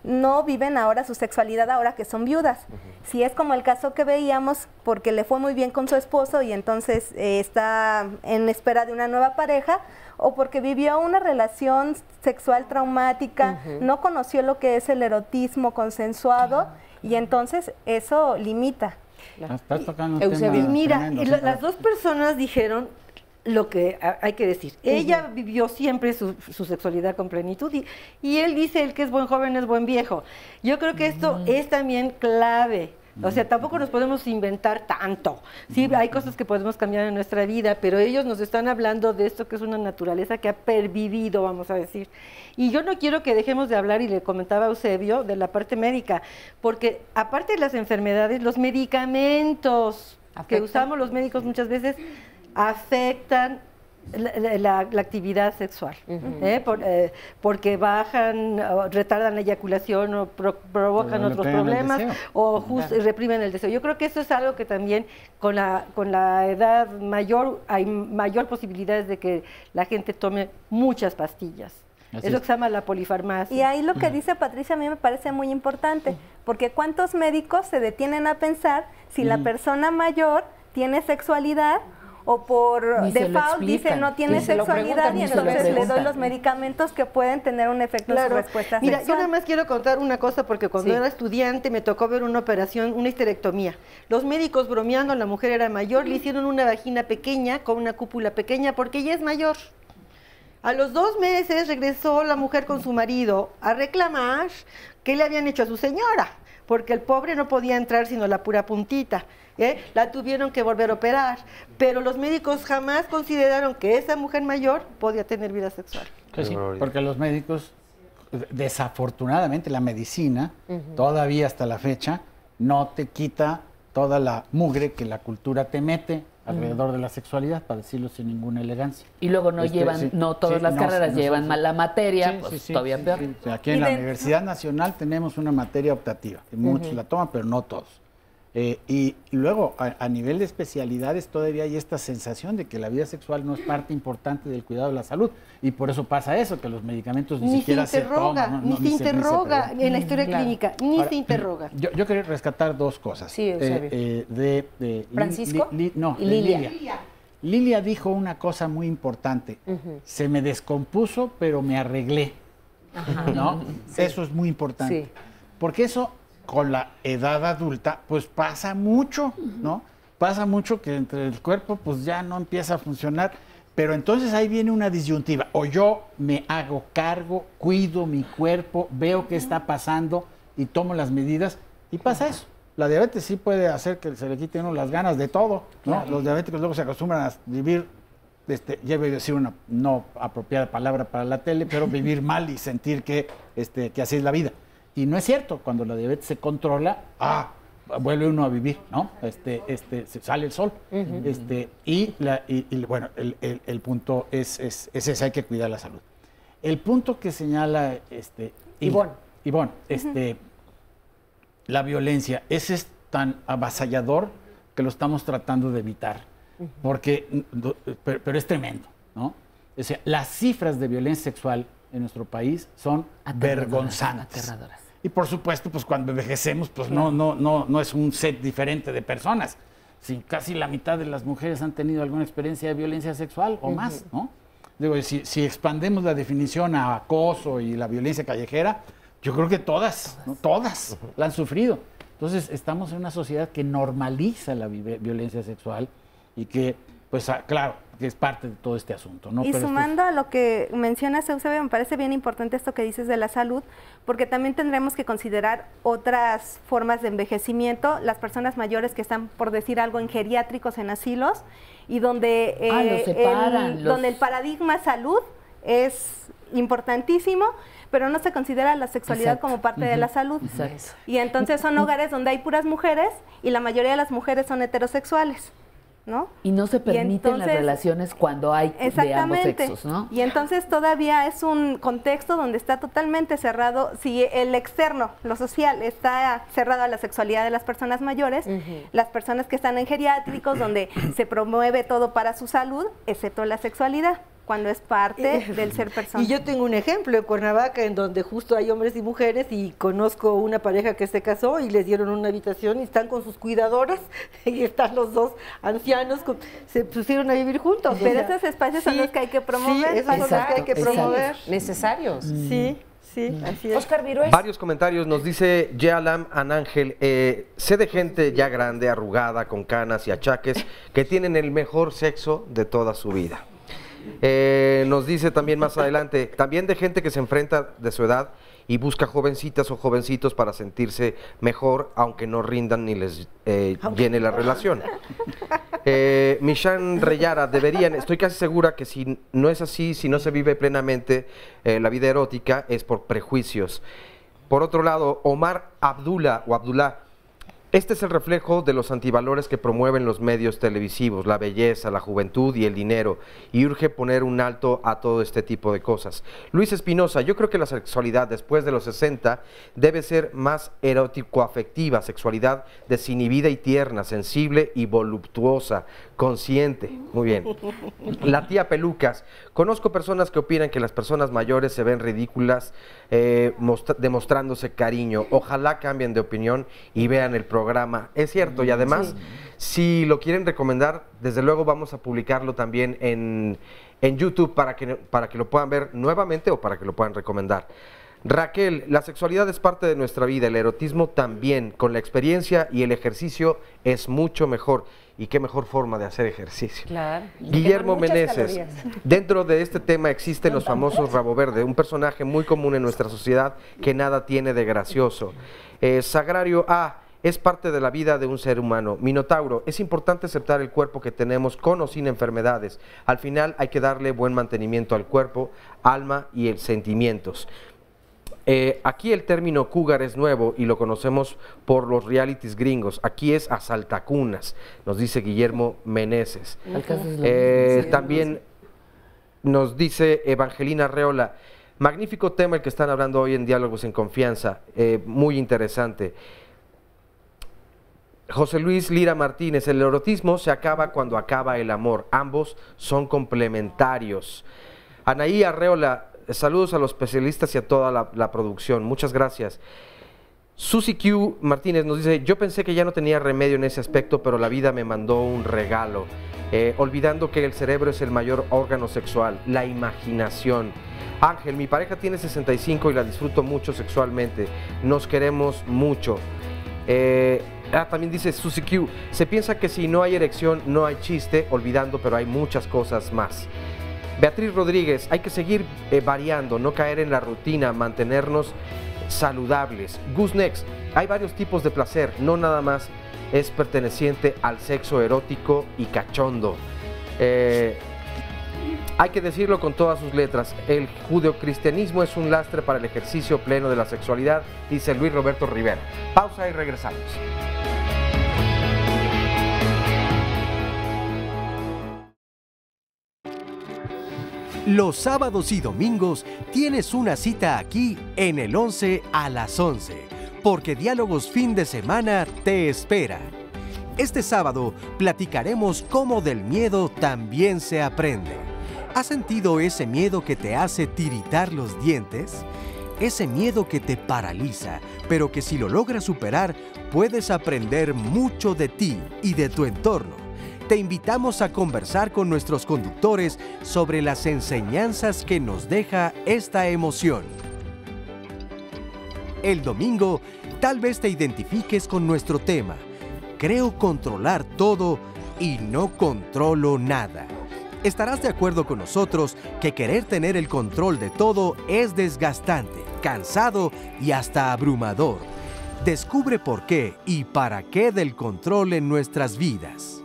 no viven ahora su sexualidad ahora que son viudas. Si es como el caso que veíamos, porque le fue muy bien con su esposo y entonces está en espera de una nueva pareja, o porque vivió una relación sexual traumática, no conoció lo que es el erotismo consensuado, y entonces eso limita. Estás tocando un Eusebio. tema Mira, tremendo, y sí, las dos personas dijeron lo que hay que decir. Ella vivió siempre su sexualidad con plenitud y él dice, el que es buen joven es buen viejo. Yo creo que esto es también clave. O sea, tampoco nos podemos inventar tanto. Sí, hay cosas que podemos cambiar en nuestra vida, pero ellos nos están hablando de esto que es una naturaleza que ha pervivido, vamos a decir. Y yo no quiero que dejemos de hablar, y le comentaba a Eusebio, de la parte médica, porque aparte de las enfermedades, los medicamentos que usamos los médicos muchas veces afectan la actividad sexual, porque bajan, retardan la eyaculación o provocan otros problemas o reprimen el deseo. Yo creo que eso es algo que también con la edad mayor hay mayor posibilidades de que la gente tome muchas pastillas. Es lo que se llama la polifarmacia. Y ahí lo que dice Patricia a mí me parece muy importante, porque ¿cuántos médicos se detienen a pensar si la persona mayor tiene sexualidad o por default dice no tiene sexualidad y entonces le doy los medicamentos que pueden tener un efecto en su respuesta Mira, sexual? yo nada más quiero contar una cosa porque cuando era estudiante me tocó ver una operación, una histerectomía. Los médicos bromeando, la mujer era mayor, le hicieron una vagina pequeña con una cúpula pequeña porque ella es mayor. A los 2 meses regresó la mujer con su marido a reclamar qué le habían hecho a su señora, porque el pobre no podía entrar sino la pura puntita. La tuvieron que volver a operar, pero los médicos jamás consideraron que esa mujer mayor podía tener vida sexual. Pues sí, porque los médicos, desafortunadamente la medicina, todavía hasta la fecha, no te quita toda la mugre que la cultura te mete alrededor de la sexualidad, para decirlo sin ninguna elegancia. Y luego no llevan, no todas las carreras llevan la materia, pues todavía peor. Sí, aquí en la Universidad Nacional tenemos una materia optativa, que muchos la toman, pero no todos. Y luego, a nivel de especialidades, todavía hay esta sensación de que la vida sexual no es parte importante del cuidado de la salud. Y por eso pasa eso, que los medicamentos ni siquiera se toman. Ni se interroga en la historia clínica, ni se interroga. Yo quería rescatar 2 cosas. Sí, de Francisco y Lilia. Lilia dijo una cosa muy importante. Se me descompuso, pero me arreglé. ¿No? Sí. Eso es muy importante. Sí. Porque eso, con la edad adulta, pues pasa mucho, ¿no? Pasa mucho que entre el cuerpo pues ya no empieza a funcionar, pero entonces ahí viene una disyuntiva, o yo me hago cargo, cuido mi cuerpo, veo qué está pasando y tomo las medidas, y pasa eso. La diabetes sí puede hacer que se le quiten uno las ganas de todo, ¿no? Claro. Los diabéticos luego se acostumbran a vivir, ya voy a decir una no apropiada palabra para la tele, pero vivir mal y sentir que así es la vida. Y no es cierto, cuando la diabetes se controla, vuelve uno a vivir, ¿no? Se sale el sol. Y bueno, el punto es ese, hay que cuidar la salud. El punto que señala Ivonne, la violencia, ese es tan avasallador que lo estamos tratando de evitar, pero es tremendo, ¿no? O sea, las cifras de violencia sexual en nuestro país son vergonzantes. Aterradoras. Y por supuesto, pues cuando envejecemos, pues no es un set diferente de personas. Si casi la mitad de las mujeres han tenido alguna experiencia de violencia sexual o más, ¿no? Digo, si expandemos la definición a acoso y la violencia callejera, yo creo que todas, ¿no? Todas la han sufrido. Entonces, estamos en una sociedad que normaliza la violencia sexual y que, pues, claro, que es parte de todo este asunto, ¿no? Y Pero sumando a lo que mencionas, Eusebio, me parece bien importante esto que dices de la salud, porque también tendremos que considerar otras formas de envejecimiento, las personas mayores que están, por decir algo, en geriátricos, en asilos, y donde, los separan, donde el paradigma salud es importantísimo, pero no se considera la sexualidad Exacto. como parte de la salud. Exacto. Y entonces son hogares donde hay puras mujeres y la mayoría de las mujeres son heterosexuales, ¿no? Y no se permiten las entonces, relaciones cuando hay de ambos sexos, ¿no? Y entonces todavía es un contexto donde está totalmente cerrado, si el externo, lo social, está cerrado a la sexualidad de las personas mayores, las personas que están en geriátricos, donde se promueve todo para su salud, excepto la sexualidad, cuando es parte del ser persona. Y yo tengo un ejemplo en Cuernavaca en donde justo hay hombres y mujeres y conozco una pareja que se casó y les dieron una habitación y están con sus cuidadoras y están los dos ancianos, se pusieron a vivir juntos. Pero esos espacios son los que hay que promover. Sí, esos son los que hay que promover. Necesarios. Sí. Sí, así es. Oscar Virués. Varios comentarios nos dice Yealam Anángel, sé de gente ya grande, arrugada, con canas y achaques, que tienen el mejor sexo de toda su vida. Nos dice también más adelante, también de gente que se enfrenta de su edad y busca jovencitas o jovencitos para sentirse mejor, aunque no rindan ni les llene la relación. Michan Reyara, estoy casi segura que si no es así, si no se vive plenamente la vida erótica, es por prejuicios. Por otro lado, Omar Abdullah, este es el reflejo de los antivalores que promueven los medios televisivos, la belleza, la juventud y el dinero, y urge poner un alto a todo este tipo de cosas. Luis Espinosa, yo creo que la sexualidad después de los 60 debe ser más erótico-afectiva, sexualidad desinhibida y tierna, sensible y voluptuosa, consciente. Muy bien. La tía Pelucas, conozco personas que opinan que las personas mayores se ven ridículas demostrándose cariño. Ojalá cambien de opinión y vean el programa. Es cierto, y además, si lo quieren recomendar, desde luego vamos a publicarlo también en YouTube para que lo puedan ver nuevamente o para que lo puedan recomendar. Raquel, la sexualidad es parte de nuestra vida, el erotismo también, con la experiencia y el ejercicio es mucho mejor. Y qué mejor forma de hacer ejercicio. Claro. Guillermo Meneses, dentro de este tema existen los famosos rabo verde, un personaje muy común en nuestra sociedad que nada tiene de gracioso. Sagrario A, es parte de la vida de un ser humano. Minotauro, es importante aceptar el cuerpo que tenemos con o sin enfermedades. Al final hay que darle buen mantenimiento al cuerpo, alma y sentimientos. Aquí el término cougar es nuevo y lo conocemos por los realities gringos. Aquí es asaltacunas, nos dice Guillermo Meneses. También nos dice Evangelina Arreola, magnífico tema el que están hablando hoy en Diálogos en Confianza, muy interesante. José Luis Lira Martínez, el erotismo se acaba cuando acaba el amor, ambos son complementarios. Anaí Arreola, saludos a los especialistas y a toda la producción, muchas gracias. Susi Q Martínez nos dice, yo pensé que ya no tenía remedio en ese aspecto, pero la vida me mandó un regalo, olvidando que el cerebro es el mayor órgano sexual, la imaginación. Ángel, mi pareja tiene 65 y la disfruto mucho sexualmente, nos queremos mucho. También dice Susi Q, se piensa que si no hay erección no hay chiste, olvidando, pero hay muchas cosas más. Beatriz Rodríguez, hay que seguir variando, no caer en la rutina, mantenernos saludables. Gus Next, hay varios tipos de placer, no nada más es perteneciente al sexo erótico y cachondo. Hay que decirlo con todas sus letras, el judeocristianismo es un lastre para el ejercicio pleno de la sexualidad, dice Luis Roberto Rivera. Pausa y regresamos. Los sábados y domingos tienes una cita aquí en el 11 a las 11, porque Diálogos Fin de Semana te espera. Este sábado platicaremos cómo del miedo también se aprende. ¿Has sentido ese miedo que te hace tiritar los dientes? Ese miedo que te paraliza, pero que si lo logras superar, puedes aprender mucho de ti y de tu entorno. Te invitamos a conversar con nuestros conductores sobre las enseñanzas que nos deja esta emoción. El domingo, tal vez te identifiques con nuestro tema. Creo controlar todo y no controlo nada. Estarás de acuerdo con nosotros que querer tener el control de todo es desgastante, cansado y hasta abrumador. Descubre por qué y para qué del control en nuestras vidas.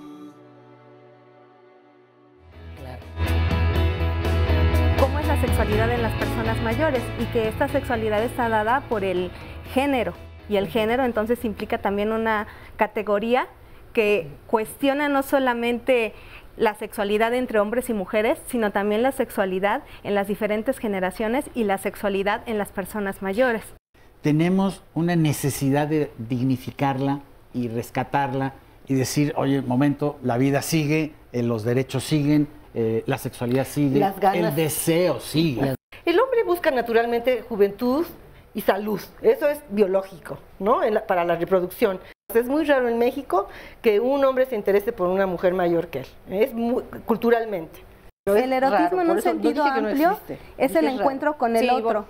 ¿Cómo es la sexualidad en las personas mayores? Y que esta sexualidad está dada por el género. Y el género entonces implica también una categoría que cuestiona no solamente la sexualidad entre hombres y mujeres, sino también la sexualidad en las diferentes generaciones y la sexualidad en las personas mayores. Tenemos una necesidad de dignificarla y rescatarla y decir, oye, momento, la vida sigue, los derechos siguen, la sexualidad sigue, Las ganas. el deseo sigue. El hombre busca naturalmente juventud y salud, eso es biológico, ¿no? Para la reproducción. Es muy raro en México que un hombre se interese por una mujer mayor que él, es culturalmente. El erotismo en un sentido amplio es el encuentro con el otro.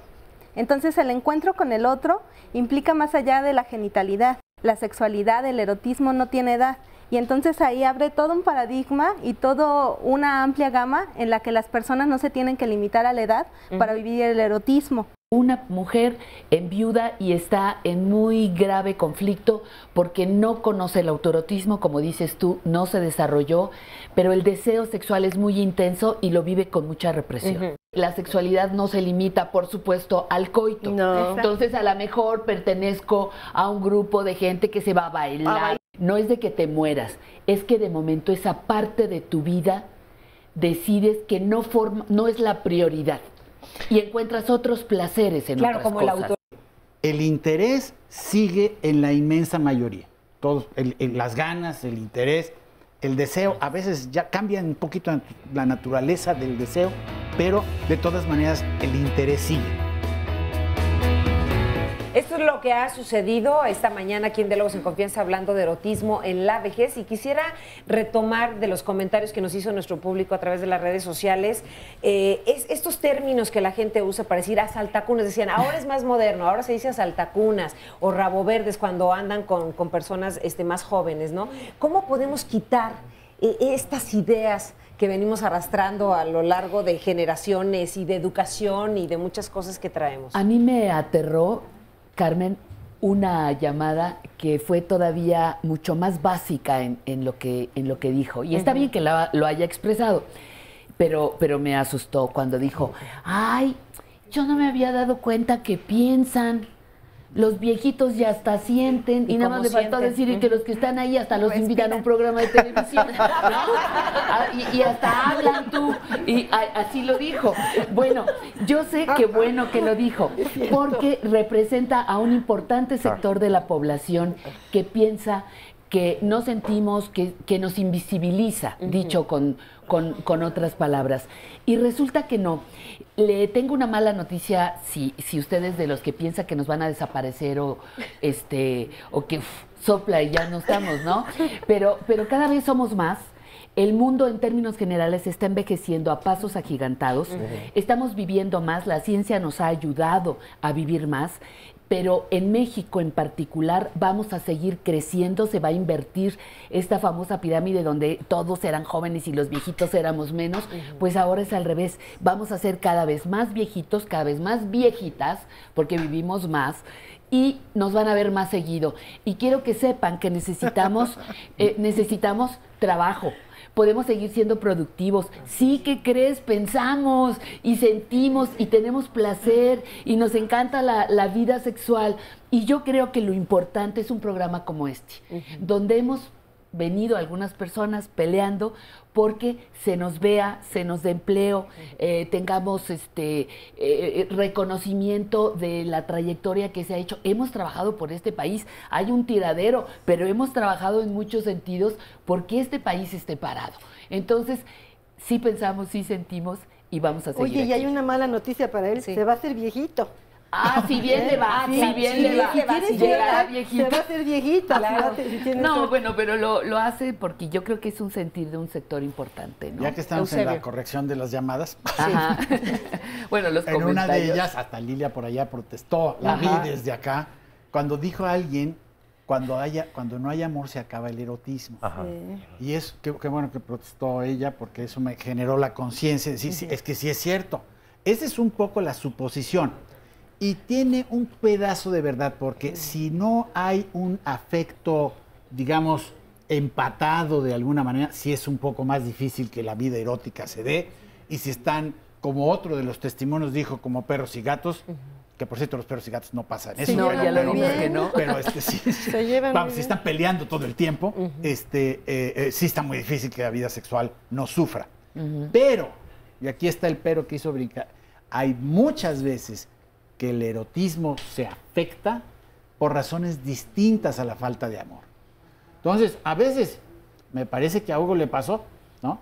Entonces el encuentro con el otro implica más allá de la genitalidad. La sexualidad, el erotismo no tiene edad. Y entonces ahí abre todo un paradigma y toda una amplia gama en la que las personas no se tienen que limitar a la edad para vivir el erotismo. Una mujer enviuda y está en muy grave conflicto porque no conoce el autoerotismo, como dices tú, no se desarrolló, pero el deseo sexual es muy intenso y lo vive con mucha represión. La sexualidad no se limita, por supuesto, al coito. No. Entonces, a lo mejor pertenezco a un grupo de gente que se va a bailar. No es de que te mueras, es que de momento esa parte de tu vida decides que no es la prioridad. Y encuentras otros placeres en otras cosas. El interés sigue en la inmensa mayoría. Todos, las ganas, el interés, el deseo, a veces ya cambia un poquito la naturaleza del deseo, pero de todas maneras el interés sigue. Esto es lo que ha sucedido esta mañana aquí en Diálogos en Confianza, hablando de erotismo en la vejez, y quisiera retomar de los comentarios que nos hizo nuestro público a través de las redes sociales, estos términos que la gente usa para decir asaltacunas. Decían, ahora es más moderno, ahora se dice asaltacunas o rabo verdes cuando andan con personas más jóvenes, ¿no? ¿Cómo podemos quitar estas ideas que venimos arrastrando a lo largo de generaciones y de educación y de muchas cosas que traemos? A mí me aterró, Carmen, una llamada que fue todavía mucho más básica en lo que dijo. Y está bien que lo haya expresado, pero me asustó cuando dijo, ay, yo no me había dado cuenta que piensan. Los viejitos ya hasta sienten, y nada más le faltó decir que los que están ahí hasta los invitan a un programa de televisión, ¿no? y hasta hablan tú, y así lo dijo. Bueno, yo sé que bueno que lo dijo, porque representa a un importante sector de la población que piensa que no sentimos, que nos invisibiliza, dicho con otras palabras. Y resulta que no. Le tengo una mala noticia si ustedes de los que piensan que nos van a desaparecer o que sopla y ya no estamos, ¿no? Pero cada vez somos más. El mundo en términos generales está envejeciendo a pasos agigantados. Estamos viviendo más, la ciencia nos ha ayudado a vivir más. Pero en México en particular vamos a seguir creciendo, se va a invertir esta famosa pirámide donde todos eran jóvenes y los viejitos éramos menos, pues ahora es al revés, vamos a ser cada vez más viejitos, cada vez más viejitas, porque vivimos más, y nos van a ver más seguido. Y quiero que sepan que necesitamos trabajo. Podemos seguir siendo productivos. Sí, ¿qué crees? Pensamos y sentimos y tenemos placer y nos encanta la vida sexual. Y yo creo que lo importante es un programa como este, donde hemos venido algunas personas peleando porque se nos vea, se nos dé empleo, tengamos reconocimiento de la trayectoria que se ha hecho. Hemos trabajado por este país, hay un tiradero, pero hemos trabajado en muchos sentidos porque este país esté parado. Entonces, sí pensamos, sí sentimos y vamos a seguir. Oye, y hay una mala noticia para él, se va a hacer viejito. Ah, si bien le va, si bien le va. Si llegará viejito. Se va a hacer viejita. Claro. Si tiene No, todo. bueno, pero lo hace porque yo creo que es un sentir de un sector importante, ¿no? Ya que estamos en la corrección de las llamadas. Ajá. Bueno, los en comentarios. una de ellas, hasta Lilia por allá protestó, la vi desde acá, cuando dijo a alguien, cuando no hay amor se acaba el erotismo. Ajá. Y es qué bueno que protestó ella, porque eso me generó la conciencia de decir, sí, es que sí es cierto. Esa es un poco la suposición. Y tiene un pedazo de verdad, porque si no hay un afecto, digamos, empatado de alguna manera, sí es un poco más difícil que la vida erótica se dé. Y si están, como otro de los testimonios dijo, como perros y gatos, que por cierto los perros y gatos no pasan eso. No, ya lo vimos que no. Pero sí, Se llevan vamos, muy si bien. están peleando todo el tiempo, sí está muy difícil que la vida sexual no sufra. Pero, y aquí está el pero que hizo brincar, hay muchas veces que el erotismo se afecta por razones distintas a la falta de amor. Entonces, a veces, me parece que a Hugo le pasó, ¿no?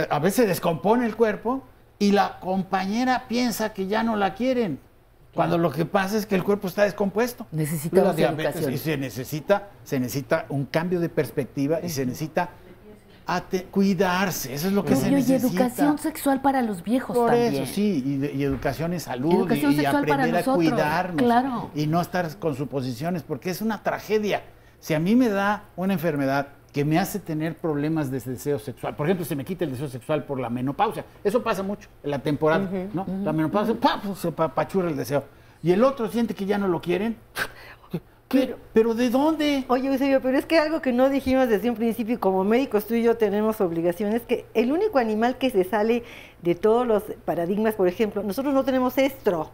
A veces descompone el cuerpo y la compañera piensa que ya no la quieren, cuando lo que pasa es que el cuerpo está descompuesto. Necesitamos La diabetes, educación. y se necesita un cambio de perspectiva y se necesita cuidarse, eso es lo que se Y necesita. educación sexual para los viejos Por también. eso, sí, y educación en salud, Educación y sexual para aprender a nosotros, cuidarnos, claro. y no estar con suposiciones, porque es una tragedia. Si a mí me da una enfermedad que me hace tener problemas de deseo sexual, por ejemplo, se me quita el deseo sexual por la menopausia, eso pasa mucho en la temporada, ¿no? La menopausia, se apachurra el deseo, y el otro siente que ya no lo quieren. ¿Pero de dónde? Oye, Eusebio, pero es que algo que no dijimos desde un principio, y como médicos tú y yo tenemos obligaciones, que el único animal que se sale de todos los paradigmas, por ejemplo, nosotros no tenemos estro.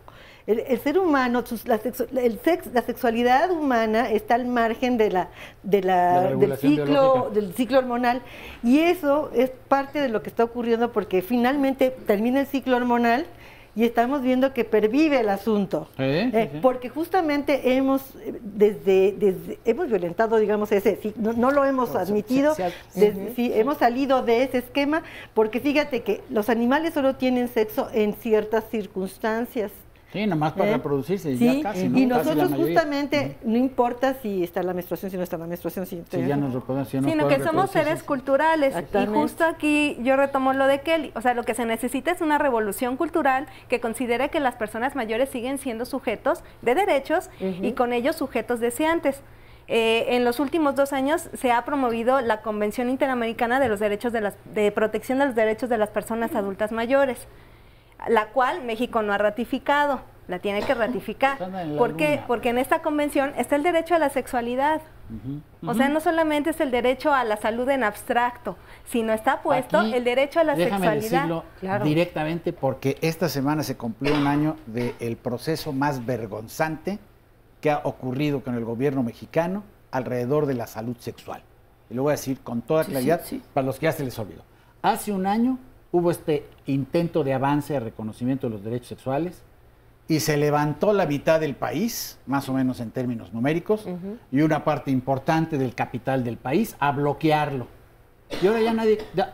El ser humano, la sexualidad humana está al margen del ciclo hormonal, y eso es parte de lo que está ocurriendo, porque finalmente termina el ciclo hormonal y estamos viendo que pervive el asunto. Porque justamente hemos violentado, digamos, no lo hemos admitido, hemos salido de ese esquema, porque fíjate que los animales solo tienen sexo en ciertas circunstancias. Sí, nomás para reproducirse, sí, ya casi, ¿no? y Casi la nosotros mayoría. justamente, no importa si está la menstruación, si no está la menstruación, Sí, ya nos reproducimos, sino que somos seres culturales. Y justo aquí yo retomo lo de Kelly. O sea, lo que se necesita es una revolución cultural que considere que las personas mayores siguen siendo sujetos de derechos y con ellos sujetos deseantes. En los últimos 2 años se ha promovido la Convención Interamericana de los Derechos de Protección de los Derechos de las Personas Adultas Mayores, la cual México no ha ratificado, la tiene que ratificar. ¿Por qué? Porque en esta convención está el derecho a la sexualidad. O sea, no solamente es el derecho a la salud en abstracto, sino está puesto Aquí, el derecho a la déjame sexualidad. decirlo directamente, porque esta semana se cumplió 1 año del proceso más vergonzante que ha ocurrido con el gobierno mexicano alrededor de la salud sexual. Y lo voy a decir con toda claridad para los que ya se les olvidó. Hace 1 año hubo este intento de avance de reconocimiento de los derechos sexuales y se levantó la mitad del país, más o menos en términos numéricos, y una parte importante del capital del país a bloquearlo. Y ahora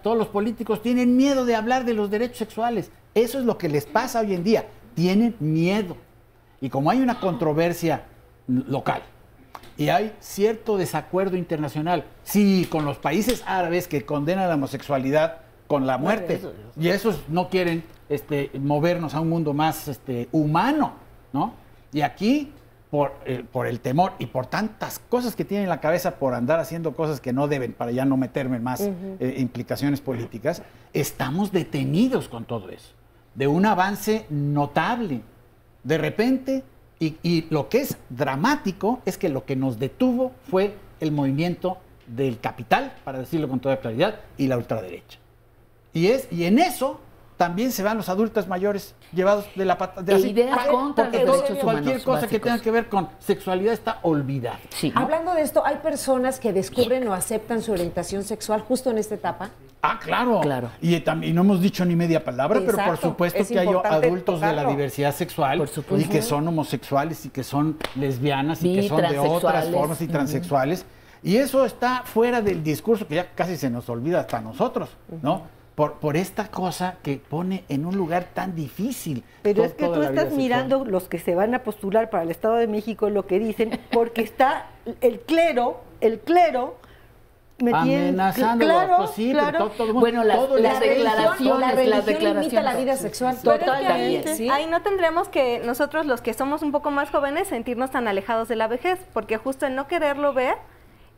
todos los políticos tienen miedo de hablar de los derechos sexuales. Eso es lo que les pasa hoy en día. Tienen miedo. Y como hay una controversia local y hay cierto desacuerdo internacional, sí, con los países árabes que condenan la homosexualidad con la muerte, y esos no quieren movernos a un mundo más humano, ¿no? Y aquí, por el temor y por tantas cosas que tienen en la cabeza por andar haciendo cosas que no deben, para ya no meterme en más implicaciones políticas, estamos detenidos con todo eso, de un avance notable. De repente, y lo que es dramático es que lo que nos detuvo fue el movimiento del capital, para decirlo con toda claridad, y la ultraderecha. Y en eso también se van los adultos mayores llevados de la pata. Ideas contra los derechos humanos cualquier cosa básicos que tenga que ver con sexualidad está olvidada. Sí, ¿no? Hablando de esto, ¿hay personas que descubren o aceptan su orientación sexual justo en esta etapa? Ah, claro. Y no hemos dicho ni media palabra, pero por supuesto que hay adultos de la diversidad sexual y que son homosexuales y que son lesbianas y que son de otras formas y transexuales. Y eso está fuera del discurso que ya casi se nos olvida hasta a nosotros, ¿no? por esta cosa que pone en un lugar tan difícil. Pero es que tú estás mirando los que se van a postular para el Estado de México, lo que dicen, porque está el clero amenazando, claro, pues sí, claro. Todo bueno, las declaraciones limita la vida sexual. Totalmente. ¿Sí? Ahí no tendremos que nosotros, los que somos un poco más jóvenes, sentirnos tan alejados de la vejez, porque justo el no quererlo ver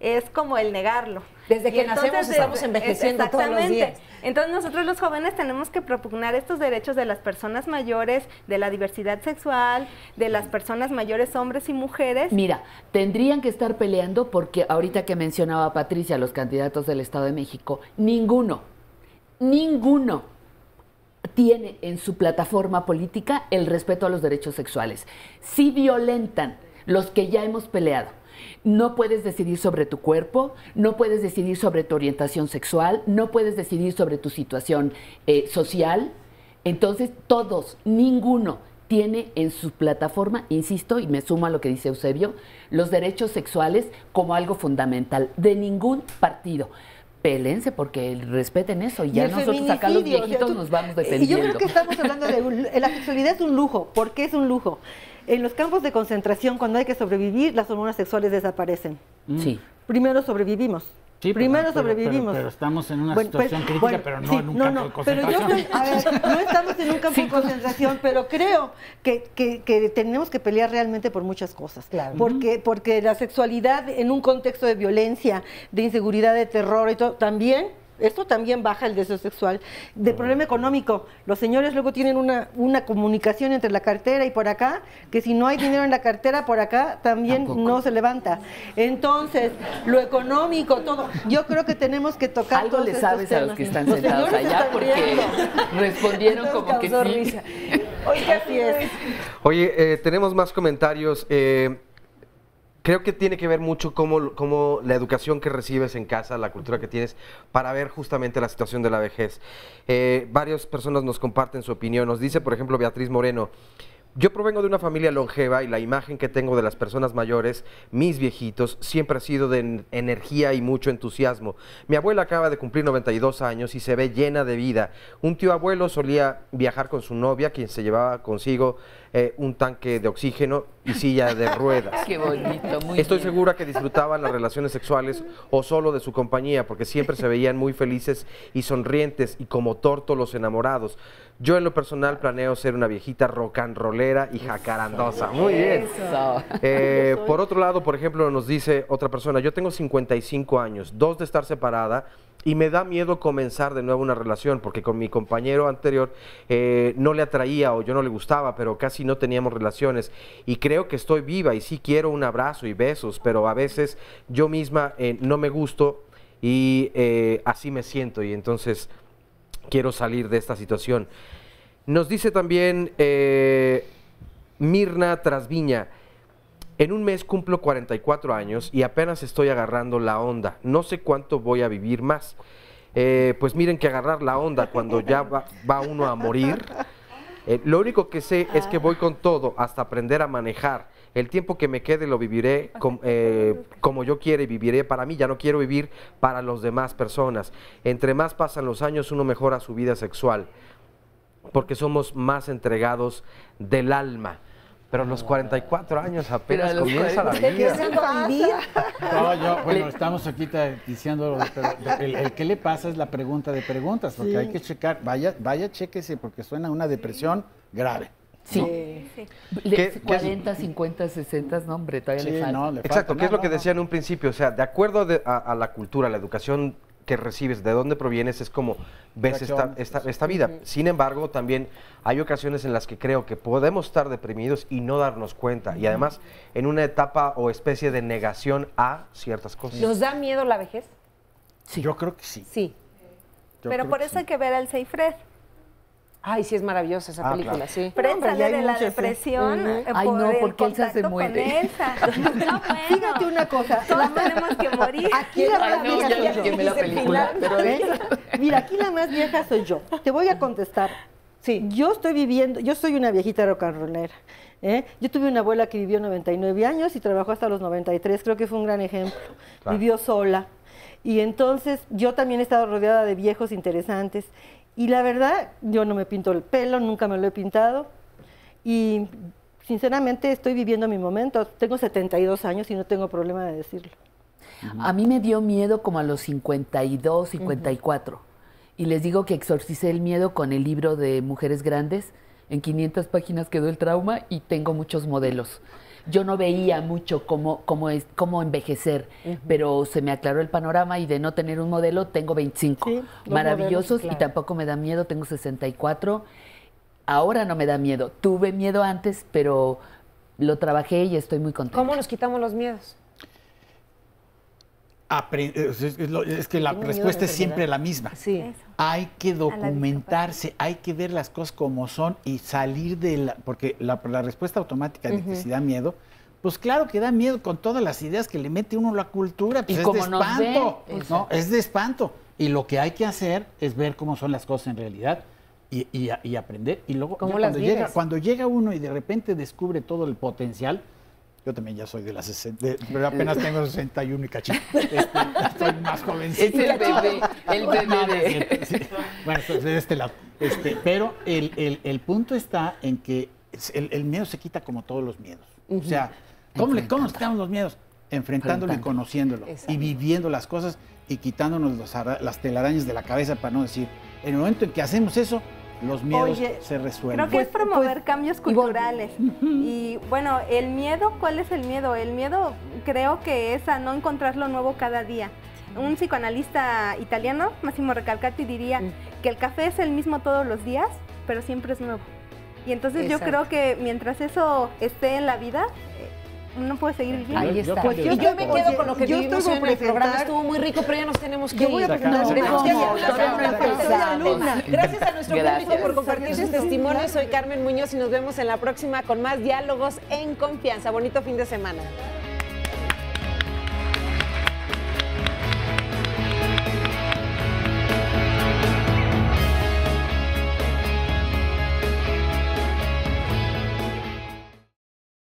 es como el negarlo. Desde que nacemos estamos envejeciendo todos los días. Entonces nosotros los jóvenes tenemos que propugnar estos derechos de las personas mayores, de la diversidad sexual, de las personas mayores, hombres y mujeres. Mira, tendrían que estar peleando porque ahorita que mencionaba Patricia, los candidatos del Estado de México, ninguno tiene en su plataforma política el respeto a los derechos sexuales. Sí violentan los que ya hemos peleado. No puedes decidir sobre tu cuerpo, no puedes decidir sobre tu orientación sexual, no puedes decidir sobre tu situación social. Entonces, ninguno tiene en su plataforma, insisto, y me sumo a lo que dice Eusebio, los derechos sexuales como algo fundamental de ningún partido. Pélense porque respeten eso y ya nosotros acá los viejitos nos vamos defendiendo. Yo creo que estamos hablando de la sexualidad es un lujo. ¿Por qué es un lujo? En los campos de concentración, cuando hay que sobrevivir, las hormonas sexuales desaparecen. Sí. Primero sobrevivimos. Sí, sobrevivimos. Pero estamos en una situación crítica, pero no en un campo de concentración. No estamos en un campo de concentración, pero creo que tenemos que pelear realmente por muchas cosas. Claro. Porque la sexualidad en un contexto de violencia, de inseguridad, de terror y todo, esto también baja el deseo sexual. De problema económico, los señores luego tienen una comunicación entre la cartera y por acá, que si no hay dinero en la cartera, por acá también no se levanta. Entonces, lo económico, todo. Yo creo que tenemos que tocar algo le sabes a los que están sentados allá porque respondieron como que sí. Oye, tenemos más comentarios. Creo que tiene que ver mucho cómo la educación que recibes en casa, la cultura que tienes, para ver justamente la situación de la vejez. Varias personas nos comparten su opinión. Nos dice, por ejemplo, Beatriz Moreno, yo provengo de una familia longeva y la imagen que tengo de las personas mayores, mis viejitos, siempre ha sido de energía y mucho entusiasmo. Mi abuela acaba de cumplir 92 años y se ve llena de vida. Un tío abuelo solía viajar con su novia, quien se llevaba consigo un tanque de oxígeno y silla de ruedas. Qué bonito, muy Estoy bien. segura que disfrutaban las relaciones sexuales o solo de su compañía, porque siempre se veían muy felices y sonrientes y como tórtolos enamorados. Yo en lo personal planeo ser una viejita rock and rollera y jacarandosa. Muy bien. Por otro lado, por ejemplo, nos dice otra persona, yo tengo 55 años, 2 de estar separada, y me da miedo comenzar de nuevo una relación porque con mi compañero anterior no le atraía o yo no le gustaba, pero casi no teníamos relaciones y creo que estoy viva y sí quiero un abrazo y besos, pero a veces yo misma no me gusto y así me siento y entonces quiero salir de esta situación. Nos dice también Mirna Trasviña, en un mes cumplo 44 años y apenas estoy agarrando la onda. No sé cuánto voy a vivir más. Pues miren que agarrar la onda cuando ya va uno a morir. Lo único que sé es que voy con todo hasta aprender a manejar. El tiempo que me quede lo viviré como yo quiera y viviré para mí. Ya no quiero vivir para las demás personas. Entre más pasan los años uno mejora su vida sexual porque somos más entregados del alma. Pero a los 44 años apenas comienza la vida. Bueno, estamos aquí diciendo, el qué le pasa es la pregunta de preguntas, porque hay que checar, vaya, chéquese, porque suena una depresión grave. Sí. ¿No? ¿Qué 40, 50, 60, no, hombre, todavía le falta. No, le falta. Exacto, que es lo que decía en un principio, o sea, de acuerdo a la cultura, a la educación que recibes, de dónde provienes, es como ves esta vida. Sin embargo, también hay ocasiones en las que creo que podemos estar deprimidos y no darnos cuenta, y además en una etapa o especie de negación a ciertas cosas. ¿Nos da miedo la vejez? Sí. Yo creo que sí. Sí. Pero por eso hay que ver al Seifred. Ay, sí, es maravillosa esa película, claro. sí. Fred sale de la depresión. Ay, no, porque Elsa se muere. Elsa. Fíjate una cosa. Todos tenemos que morir. Aquí la más vieja soy yo. La película, pero mira, aquí la más vieja soy yo. Te voy a contestar. Sí, yo soy una viejita rock and rollera. Yo tuve una abuela que vivió 99 años y trabajó hasta los 93, creo que fue un gran ejemplo. Claro. Vivió sola. Y entonces yo también he estado rodeada de viejos interesantes. Y la verdad, yo no me pinto el pelo, nunca me lo he pintado. Y sinceramente estoy viviendo mi momento. Tengo 72 años y no tengo problema de decirlo. A mí me dio miedo como a los 52, 54. Y les digo que exorcicé el miedo con el libro de Mujeres Grandes. En 500 páginas quedó el trauma y tengo muchos modelos. Yo no veía mucho cómo envejecer, pero se me aclaró el panorama y de no tener un modelo tengo 25. Sí, maravillosos modelos, claro. Y tampoco me da miedo, tengo 64. Ahora no me da miedo. Tuve miedo antes, pero lo trabajé y estoy muy contenta. ¿Cómo nos quitamos los miedos? Es que la respuesta es siempre la misma. Sí. Hay que documentarse, hay que ver las cosas como son y salir de la... Porque la respuesta automática de que si da miedo, pues claro que da miedo con todas las ideas que le mete uno a la cultura. Pues y es como de espanto, ¿no? Es de espanto. Y lo que hay que hacer es ver cómo son las cosas en realidad y aprender. Y luego cuando llega uno y de repente descubre todo el potencial... Yo también ya soy de las 60, pero apenas tengo 61 y cachito. Estoy más jovencito. Es el bebé. Sí. Bueno, de este lado. Pero el punto está en que el miedo se quita como todos los miedos. O sea, ¿cómo nos quitamos los miedos? Enfrentándolo y conociéndolo. Exacto. Y viviendo las cosas y quitándonos las telarañas de la cabeza para no decir, en el momento en que hacemos eso, los miedos se resuelven. Creo que es promover cambios culturales. Y bueno, el miedo, ¿cuál es el miedo? El miedo creo que es a no encontrar lo nuevo cada día. Un psicoanalista italiano, Massimo Recalcati, diría que el café es el mismo todos los días, pero siempre es nuevo. Y entonces yo creo que mientras eso esté en la vida, uno puede seguir viviendo. Ahí está. Pues yo me quedo con lo que vivimos en el programa. Estuvo muy rico, pero ya nos tenemos que ir. Yo voy a presentar Gracias a nuestro público por compartir sus testimonios. Soy Carmen Muñoz y nos vemos en la próxima con más Diálogos en Confianza. Bonito fin de semana.